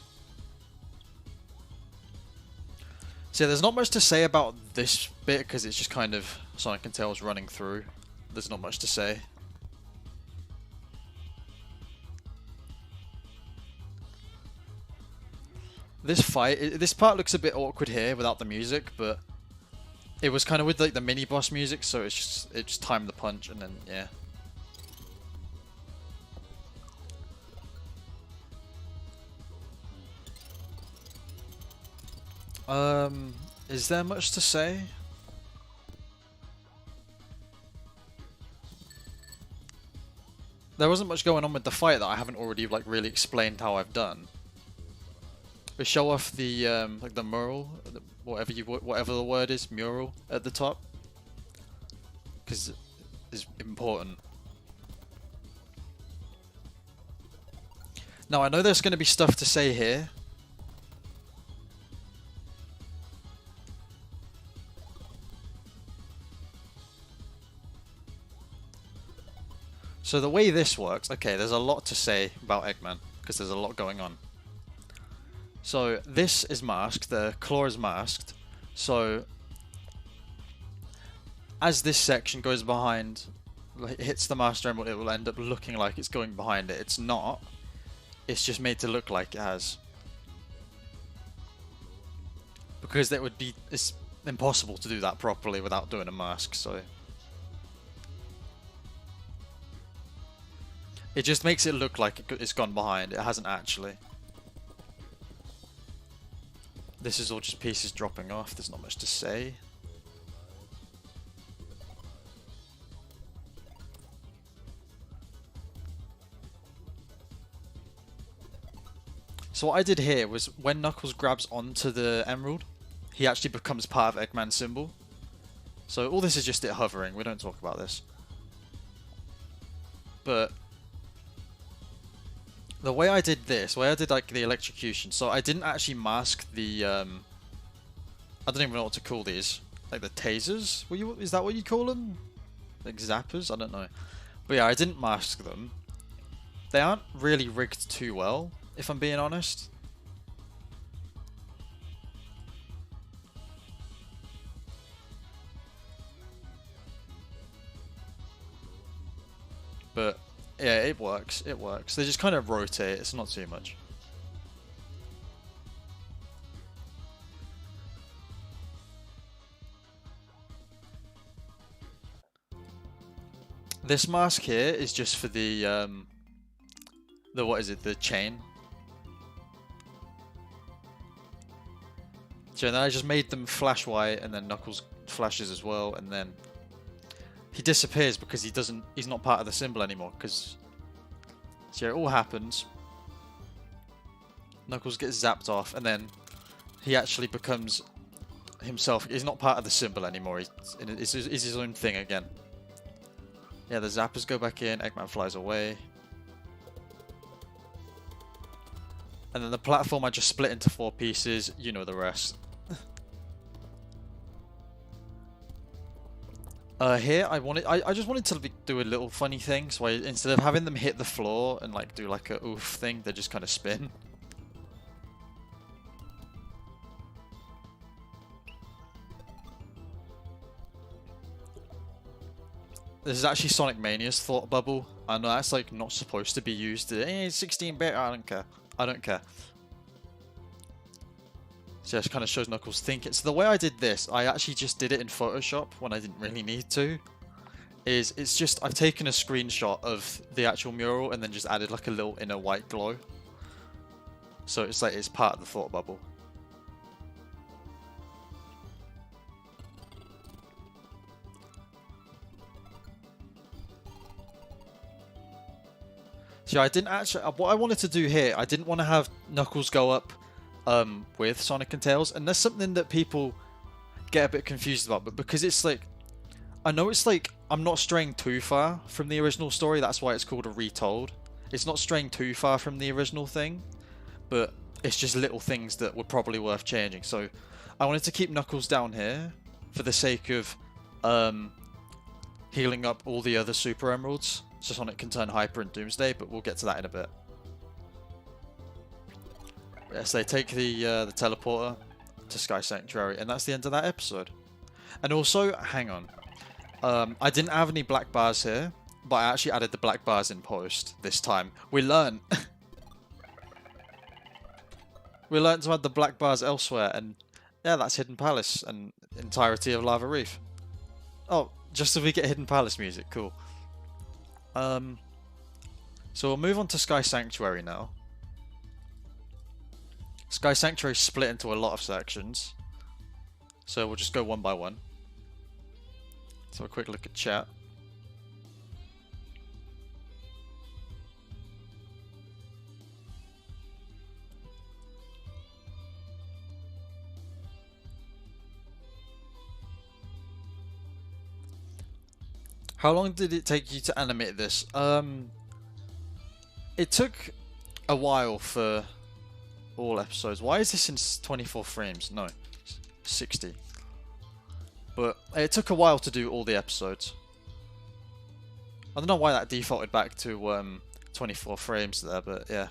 So yeah, there's not much to say about this bit because it's just kind of Sonic and Tails running through. There's not much to say. This part looks a bit awkward here without the music, but it was kind of with like the mini boss music, so it just timed the punch and then yeah. Is there much to say? There wasn't much going on with the fight that I haven't already like really explained how I've done. We show off the like the mural, whatever the word is, mural at the top. because it's important. Now I know there's going to be stuff to say here. So the way this works, okay, there's a lot to say about Eggman, because there's a lot going on. So this is masked, the claw is masked, so as this section goes behind, hits the Master Emerald, it will end up looking like it's going behind it. It's not, it's just made to look like it has. Because it's impossible to do that properly without doing a mask, so... It just makes it look like it's gone behind. It hasn't actually. This is all just pieces dropping off. There's not much to say. So what I did here was when Knuckles grabs onto the emerald, he actually becomes part of Eggman's symbol. So all this is just it hovering. We don't talk about this. But... the way I did this, the way I did like the electrocution, so I didn't actually mask the, I don't even know what to call these, like the tasers? Is that what you call them? Like zappers? I don't know. But yeah, I didn't mask them. They aren't really rigged too well, if I'm being honest. But... yeah, it works. It works. They just kind of rotate. It's not too much. This mask here is just for the what is it? The chain. So then I just made them flash white, and then Knuckles flashes as well, and then he disappears because he's not part of the symbol anymore, because so it all happens. Knuckles gets zapped off, and then he actually becomes himself. He's not part of the symbol anymore. He's his own thing again. Yeah, the zappers go back in, Eggman flies away. And then the platform I just split into 4 pieces, you know the rest. Here I just wanted to do a little funny thing, so instead of having them hit the floor and like do like a oof thing, they just kind of spin. This is actually Sonic Mania's thought bubble. I know that's like not supposed to be used. 16-bit, I don't care. I don't care. So it kind of shows Knuckles thinking. So the way I did this, I actually just did it in Photoshop when I didn't really need to. It's just, I've taken a screenshot of the actual mural and then just added like a little inner white glow. So it's like it's part of the thought bubble. So I didn't actually, what I wanted to do here, I didn't want to have Knuckles go up with Sonic and Tails, and there's something that people get a bit confused about, but because it's like, I know it's like, I'm not straying too far from the original story, that's why it's called a retold. It's not straying too far from the original thing, but it's just little things that were probably worth changing. So I wanted to keep Knuckles down here for the sake of healing up all the other Super Emeralds, so Sonic can turn Hyper in Doomsday, but we'll get to that in a bit. Yes, they take the teleporter to Sky Sanctuary, and that's the end of that episode. And also, hang on, I didn't have any black bars here, but I actually added the black bars in post this time. We learned. We learned to add the black bars elsewhere, and yeah, that's Hidden Palace and entirety of Lava Reef. Oh, just so we get Hidden Palace music, cool. So we'll move on to Sky Sanctuary now. Sky Sanctuary is split into a lot of sections, so we'll just go one by one. Let's have a quick look at chat. How long did it take you to animate this? It took a while for all episodes. Why is this in 24 frames? No, 60. But it took a while to do all the episodes. I don't know why that defaulted back to 24 frames there, but yeah.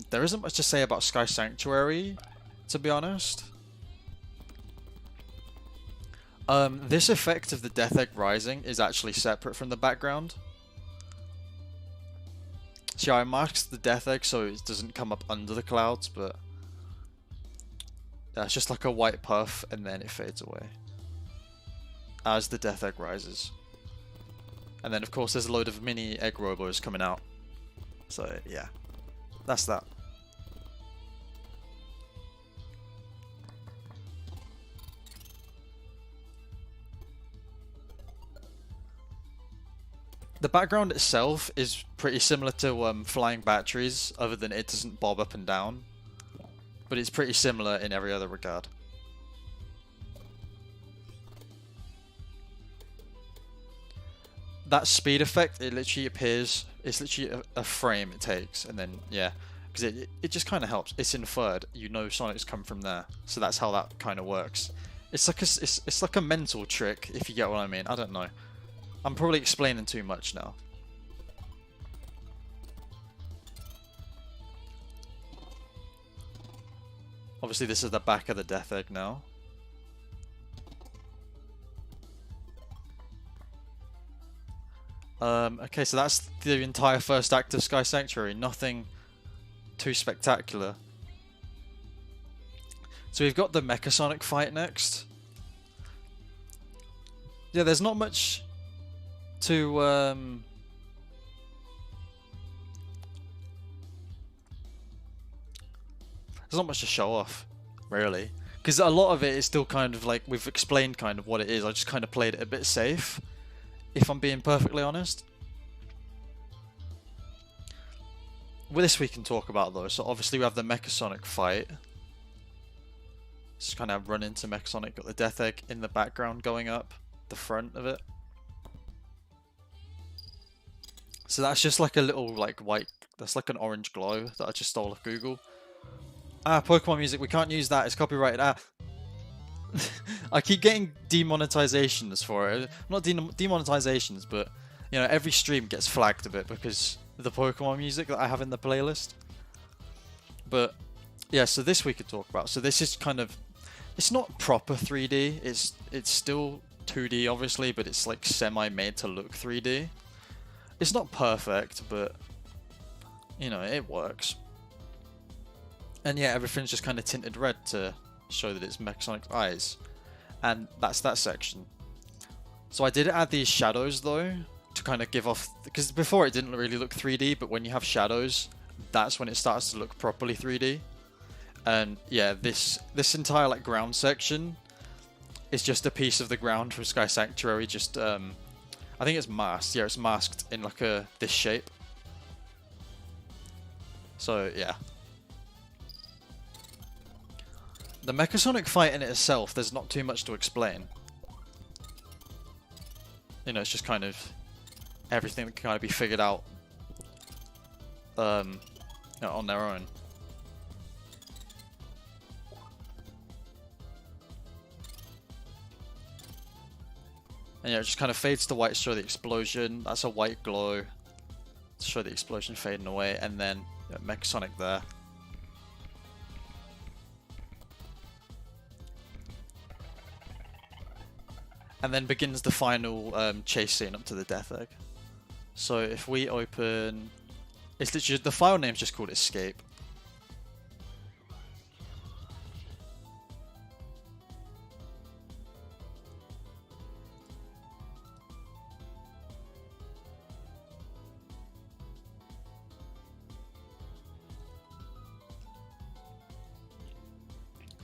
There isn't much to say about Sky Sanctuary, to be honest. This effect of the Death Egg rising is actually separate from the background. See, I masked the Death Egg so it doesn't come up under the clouds, but yeah, it's just like a white puff and then it fades away as the Death Egg rises. And then of course there's a load of mini egg robos coming out. So yeah, that's that. The background itself is pretty similar to flying batteries, other than it doesn't bob up and down. But it's pretty similar in every other regard. That speed effect, it literally appears, it's literally a frame it takes, and then, yeah. Because it just kind of helps. It's inferred, you know Sonic's come from there. So that's how that kind of works. It's like a mental trick, if you get what I mean. I don't know. I'm probably explaining too much now. Obviously this is the back of the Death Egg now. Okay, so that's the entire first act of Sky Sanctuary. Nothing too spectacular. So we've got the Mecha Sonic fight next. Yeah, there's not much to there's not much to show off, really, because a lot of it is still kind of like we've explained kind of what it is. I just kind of played it a bit safe, if I'm being perfectly honest. With this we can talk about though. So obviously we have the Mecha Sonic fight. Just kind of run into Mecha Sonic, got the Death Egg in the background going up the front of it. So that's just like a little like white, that's like an orange glow that I just stole off Google. Ah, Pokemon music, we can't use that, it's copyrighted. Ah. I keep getting demonetizations for it. Not demonetizations, but you know, every stream gets flagged a bit because of the Pokemon music that I have in the playlist. But yeah, so this we could talk about. So this is kind of, it's not proper 3D, it's still 2D obviously, but it's like semi-made to look 3D. It's not perfect, but you know, it works. And yeah, everything's just kind of tinted red to show that it's Mecha Sonic's eyes. And that's that section. So I did add these shadows though, to kind of give off, because before it didn't really look 3D, but when you have shadows, that's when it starts to look properly 3D. And yeah, this entire like ground section is just a piece of the ground from Sky Sanctuary, just I think it's masked. Yeah, it's masked in like this shape. So yeah. The Mecha Sonic fight in itself, there's not too much to explain. You know, it's just kind of everything that can kind of be figured out you know, on their own. And yeah, it just kind of fades to white to show the explosion. That's a white glow to show the explosion fading away, and then yeah, Mecha Sonic there. And then begins the final chase scene up to the Death Egg. So if we open, it's literally, the file name's just called Escape.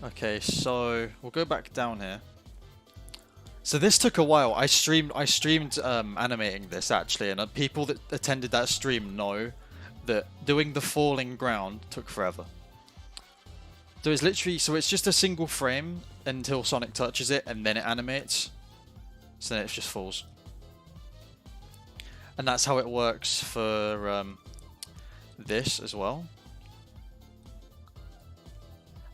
Okay, so we'll go back down here. So this took a while. I streamed animating this actually, and people that attended that stream know that doing the falling ground took forever. So it's literally, so it's just a single frame until Sonic touches it, and then it animates. So then it just falls. And that's how it works for this as well.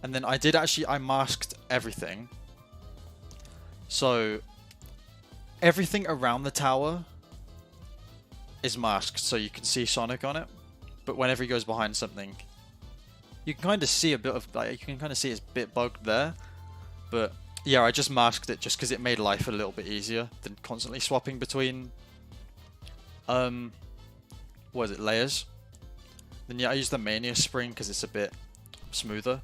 And then I masked everything. So everything around the tower is masked, so you can see Sonic on it. But whenever he goes behind something, you can kind of see a bit of, like, you can kind of see it's a bit bugged there. But yeah, I just masked it just because it made life a little bit easier than constantly swapping between what is it, layers. Then yeah, I used the Mania Spring because it's a bit smoother.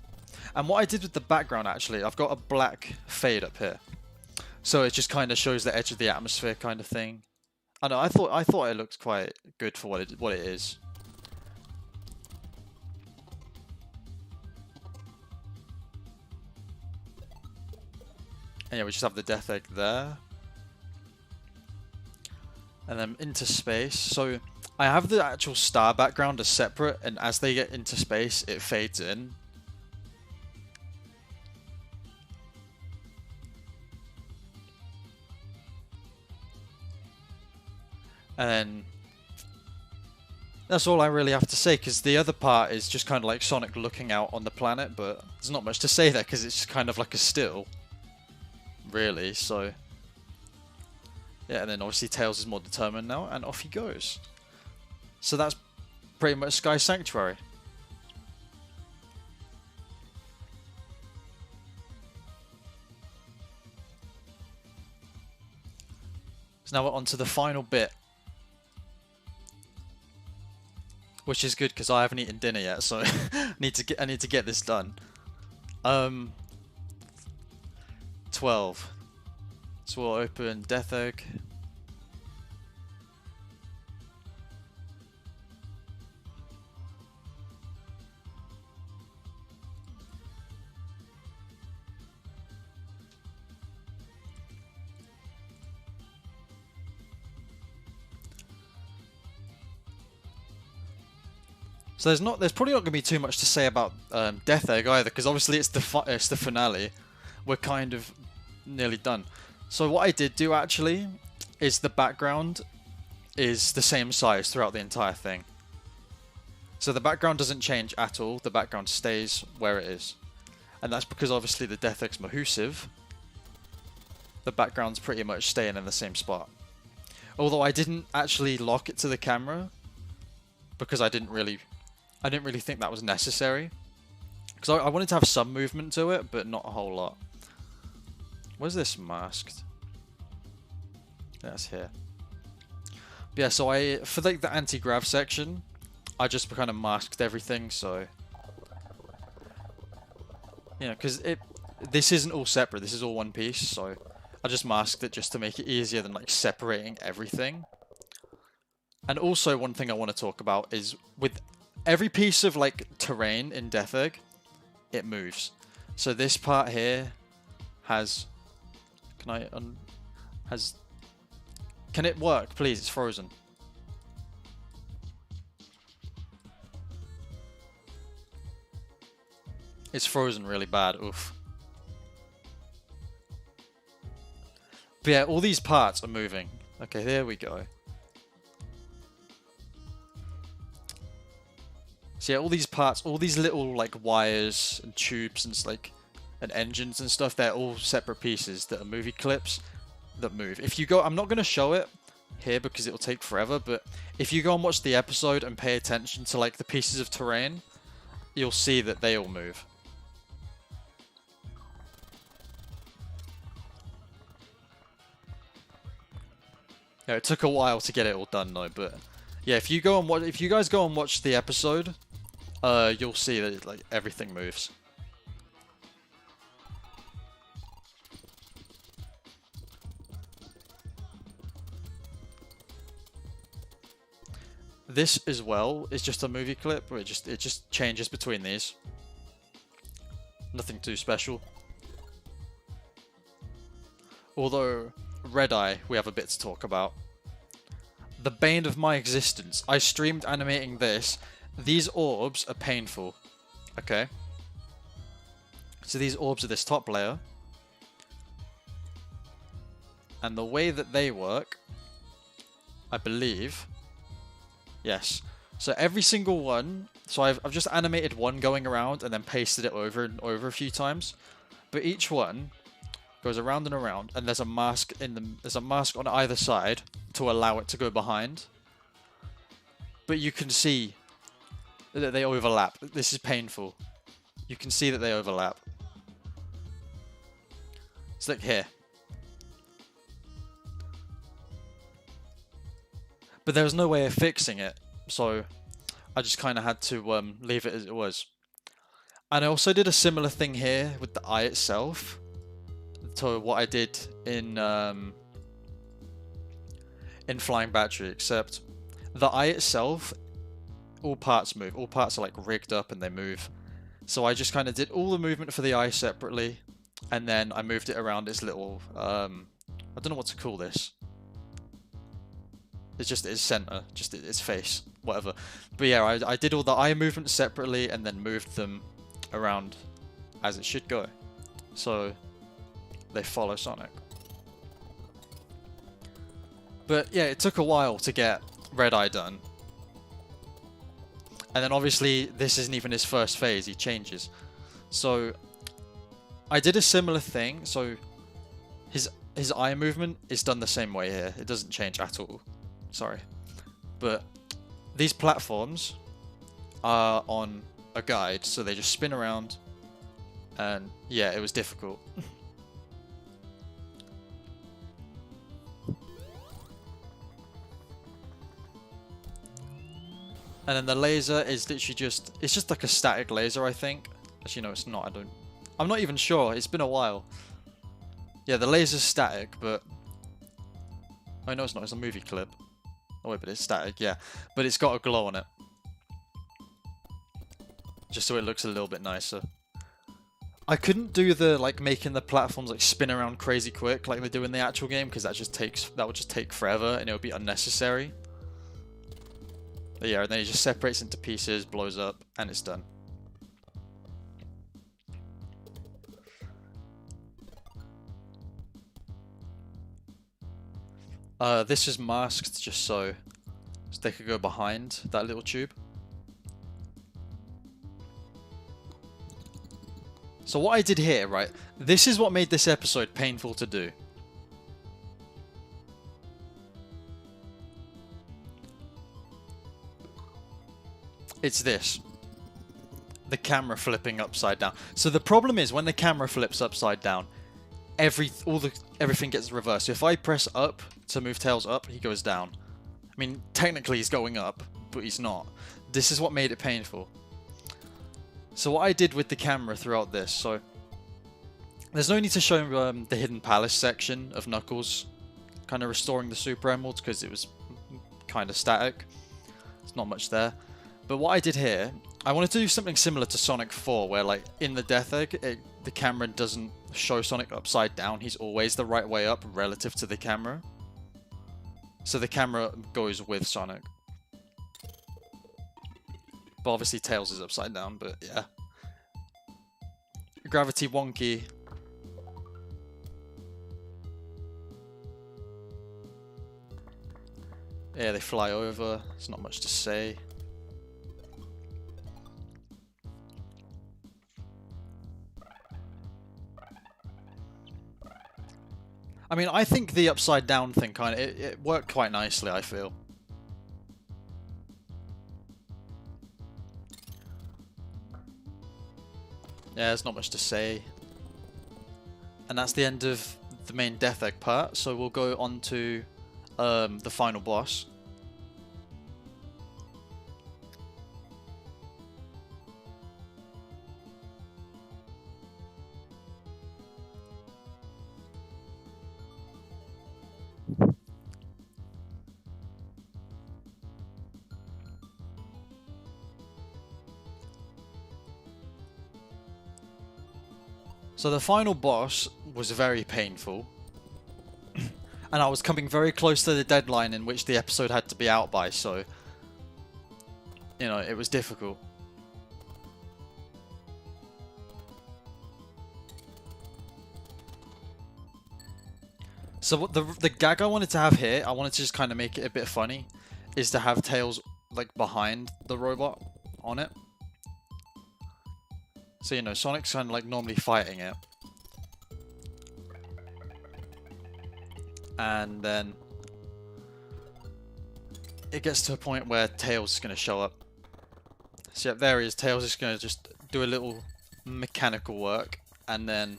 And what I did with the background, actually, I've got a black fade up here, so it just kind of shows the edge of the atmosphere, kind of thing. I know, I thought it looked quite good for what it is. And yeah, we just have the Death Egg there. And then into space. So I have the actual star background as separate, and as they get into space, it fades in. And then that's all I really have to say, because the other part is just kind of like Sonic looking out on the planet, but there's not much to say there because it's just kind of like a still, really. So yeah, and then obviously Tails is more determined now, and off he goes. So that's pretty much Sky Sanctuary. So now we're on to the final bit, which is good because I haven't eaten dinner yet, so I need to get this done. 12. So we'll open Death Egg. So there's probably not going to be too much to say about Death Egg either, because obviously it's the finale. We're kind of nearly done. So what I did do actually is the background is the same size throughout the entire thing. So the background doesn't change at all. The background stays where it is, and that's because obviously the Death Egg's Mahusive. The background's pretty much staying in the same spot. Although I didn't actually lock it to the camera because I didn't really think that was necessary. Because I wanted to have some movement to it, but not a whole lot. Where's this masked? That's here. But yeah, so for like the anti-grav section, I just kind of masked everything, so you know, because this isn't all separate, this is all one piece, so I just masked it just to make it easier than like separating everything. And also one thing I want to talk about is with every piece of like terrain in Death Egg, it moves. So this part here has, can it work please? It's frozen. It's frozen really bad, oof. But yeah, all these parts are moving. Okay, there we go. So yeah, all these parts, all these little like wires and tubes and engines and stuff, they're all separate pieces that are movie clips that move. If you go, I'm not going to show it here because it'll take forever, but if you go and watch the episode and pay attention to like the pieces of terrain, you'll see that they all move. Yeah, it took a while to get it all done though, but yeah, if you guys go and watch the episode, you'll see that like everything moves. This as well is just a movie clip where it just changes between these. Nothing too special. Although Red Eye, we have a bit to talk about. The bane of my existence. I streamed animating this. These orbs are painful. Okay. So these orbs are this top layer. And the way that they work, I believe, yes. So every single one, so I've just animated one going around and then pasted it over and over a few times. But each one goes around and around, and there's a mask there's a mask on either side to allow it to go behind. But you can see that they overlap. This is painful. You can see that they overlap. It's like here. But there was no way of fixing it, so I just kind of had to leave it as it was. And I also did a similar thing here with the eye itself to what I did in Flying Battery, except the eye itself, all parts move. All parts are like rigged up and they move. So I just kind of did all the movement for the eye separately, and then I moved it around its little, I don't know what to call this. It's just its center, just its face, whatever. But yeah, I did all the eye movements separately and then moved them around as it should go. So they follow Sonic. But yeah, it took a while to get Red Eye done. And then obviously this isn't even his first phase, he changes. So I did a similar thing, so his eye movement is done the same way here. It doesn't change at all. Sorry. But these platforms are on a guide, so they just spin around, and yeah, it was difficult. And then the laser is literally just, it's just like a static laser, I think. Actually, no, it's not. I'm not even sure. It's been a while. Yeah, the laser's static, but... Oh, no, it's not. It's a movie clip. Oh, wait, but it's static, yeah. But it's got a glow on it. Just so it looks a little bit nicer. I couldn't do the, like, making the platforms, like, spin around crazy quick like they do in the actual game, because that would just take forever, and it would be unnecessary. But yeah, and then it just separates into pieces, blows up, and it's done. This is masked just so they could go behind that little tube. So what I did here, right, this is what made this episode painful to do. It's this. The camera flipping upside down. So the problem is when the camera flips upside down, everything gets reversed. So if I press up to move Tails up, he goes down. I mean, technically he's going up, but he's not. This is what made it painful. So what I did with the camera throughout this, so there's no need to show the Hidden Palace section of Knuckles kind of restoring the Super Emeralds because it was kind of static. There's not much there. But what I did here, I wanted to do something similar to Sonic 4, where like in the Death Egg, the camera doesn't show Sonic upside down. He's always the right way up relative to the camera. So the camera goes with Sonic. But obviously Tails is upside down, but yeah. Gravity wonky. Yeah, they fly over. There's not much to say. I mean, I think the upside down thing it worked quite nicely, I feel. Yeah, there's not much to say. And that's the end of the main Death Egg part, so we'll go on to the final boss. So the final boss was very painful, and I was coming very close to the deadline in which the episode had to be out by, so, you know, it was difficult. So what the gag I wanted to have here, I wanted to just kind of make it a bit funny, is to have Tails like behind the robot on it. So you know, Sonic's kind of like normally fighting it, and then it gets to a point where Tails is going to show up. So yeah, there he is. Tails is going to just do a little mechanical work, and then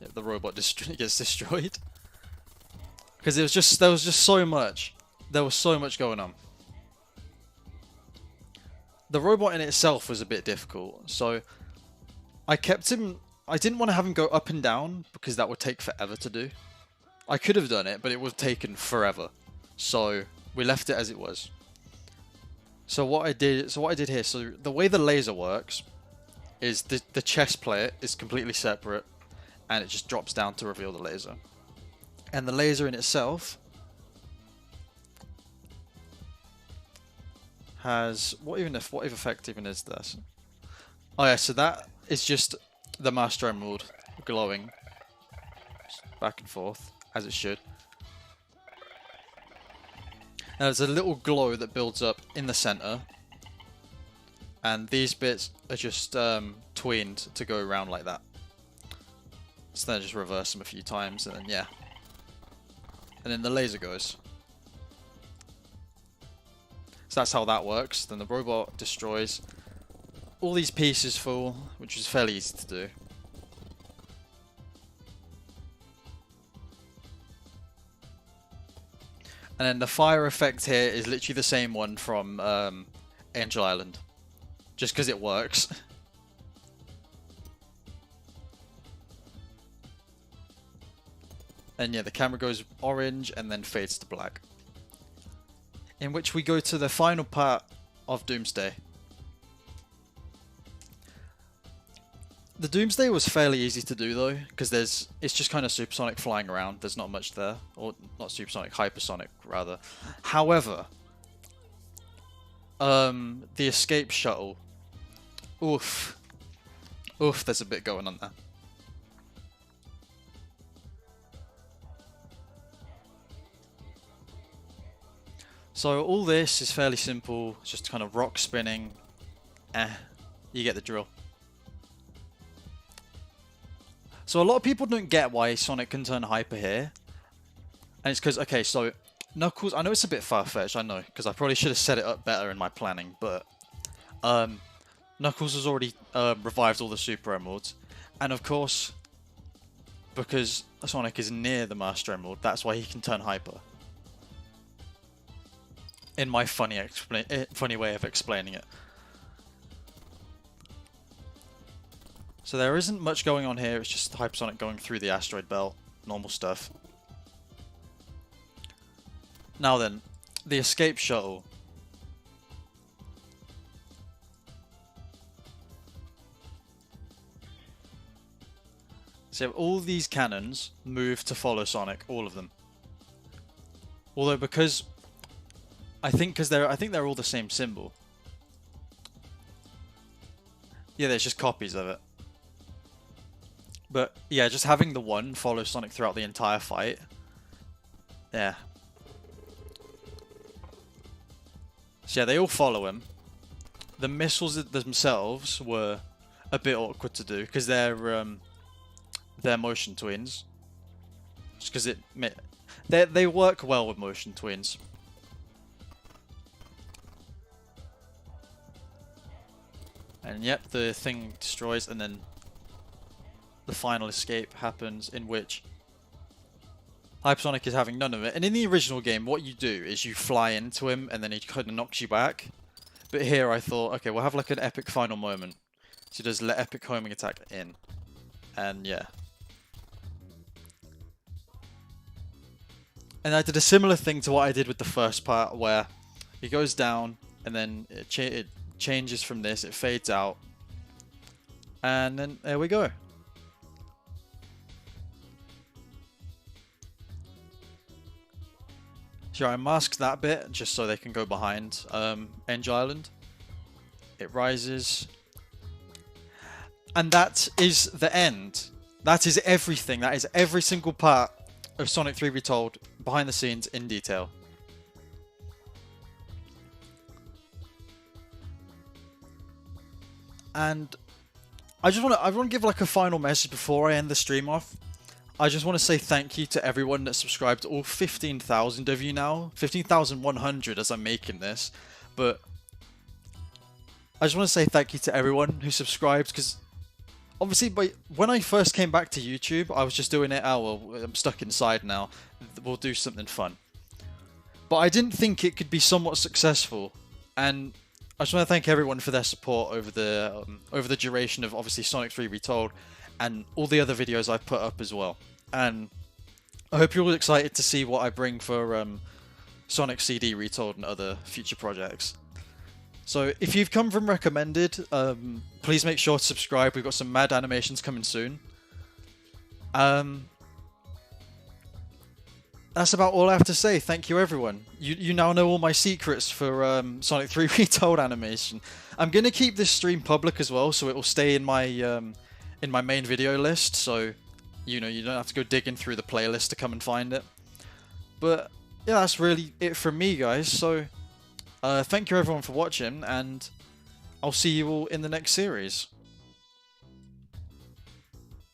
yeah, the robot gets destroyed. Because there was just so much. There was so much going on. The robot in itself was a bit difficult, so I kept him. I didn't want to have him go up and down because that would take forever to do. I could have done it, but it would have taken forever. So we left it as it was. So what I did here, so the way the laser works is the chest plate is completely separate, and it just drops down to reveal the laser. And the laser in itself has what effect even is this? Oh yeah, so that is just the Master Emerald glowing back and forth as it should. Now there's a little glow that builds up in the center, and these bits are just tweened to go around like that. So then just reverse them a few times, and then yeah. And then the laser goes. So that's how that works. Then the robot destroys all these pieces full, which is fairly easy to do. And then the fire effect here is literally the same one from Angel Island. Just because it works. And yeah, the camera goes orange and then fades to black. In which we go to the final part of Doomsday. The Doomsday was fairly easy to do though, because it's just kind of supersonic flying around. There's not much there, or not supersonic, hypersonic rather. However, the escape shuttle, oof, there's a bit going on there. So all this is fairly simple, it's just kind of rock spinning. You get the drill. So a lot of people don't get why Sonic can turn hyper here. And it's because, okay, so Knuckles, I know it's a bit far-fetched, I know, because I probably should have set it up better in my planning, but Knuckles has already revived all the Super Emeralds. And of course, because Sonic is near the Master Emerald, that's why he can turn hyper. In my funny way of explaining it. So there isn't much going on here, it's just Hypersonic going through the asteroid belt, normal stuff. Now then, the escape shuttle. So all these cannons move to follow Sonic, all of them. Although because I think they're all the same symbol. Yeah, there's just copies of it. But yeah, just having the one follow Sonic throughout the entire fight. Yeah. So yeah, they all follow him. The missiles themselves were a bit awkward to do because they're motion twins. Just because they work well with motion twins. And yep, the thing destroys, and then the final escape happens, in which Hypersonic is having none of it. And in the original game, what you do is you fly into him, and then he kind of knocks you back. But here I thought, okay, we'll have like an epic final moment. So he does let epic homing attack in. And yeah. And I did a similar thing to what I did with the first part, where he goes down, and then it changes from this, it fades out, and then there we go. Sure, I masked that bit just so they can go behind Angel Island. It rises, and that is the end. That is everything. That is every single part of Sonic 3 Retold behind the scenes in detail. And I want to give like a final message before I end the stream off. I just want to say thank you to everyone that subscribed, all 15,000 of you now. 15,100 as I'm making this. But I just want to say thank you to everyone who subscribed, because obviously when I first came back to YouTube, I was just doing it, oh well, I'm stuck inside now, we'll do something fun. But I didn't think it could be somewhat successful, and I just want to thank everyone for their support over the duration of obviously Sonic 3 Retold and all the other videos I've put up as well. And I hope you're all excited to see what I bring for Sonic CD Retold and other future projects. So if you've come from recommended, please make sure to subscribe. We've got some mad animations coming soon. That's about all I have to say. Thank you, everyone. You now know all my secrets for Sonic 3 Retold animation. I'm gonna keep this stream public as well, so it will stay in my main video list. So you don't have to go digging through the playlist to come and find it. But yeah, that's really it from me, guys. So thank you everyone for watching, and I'll see you all in the next series.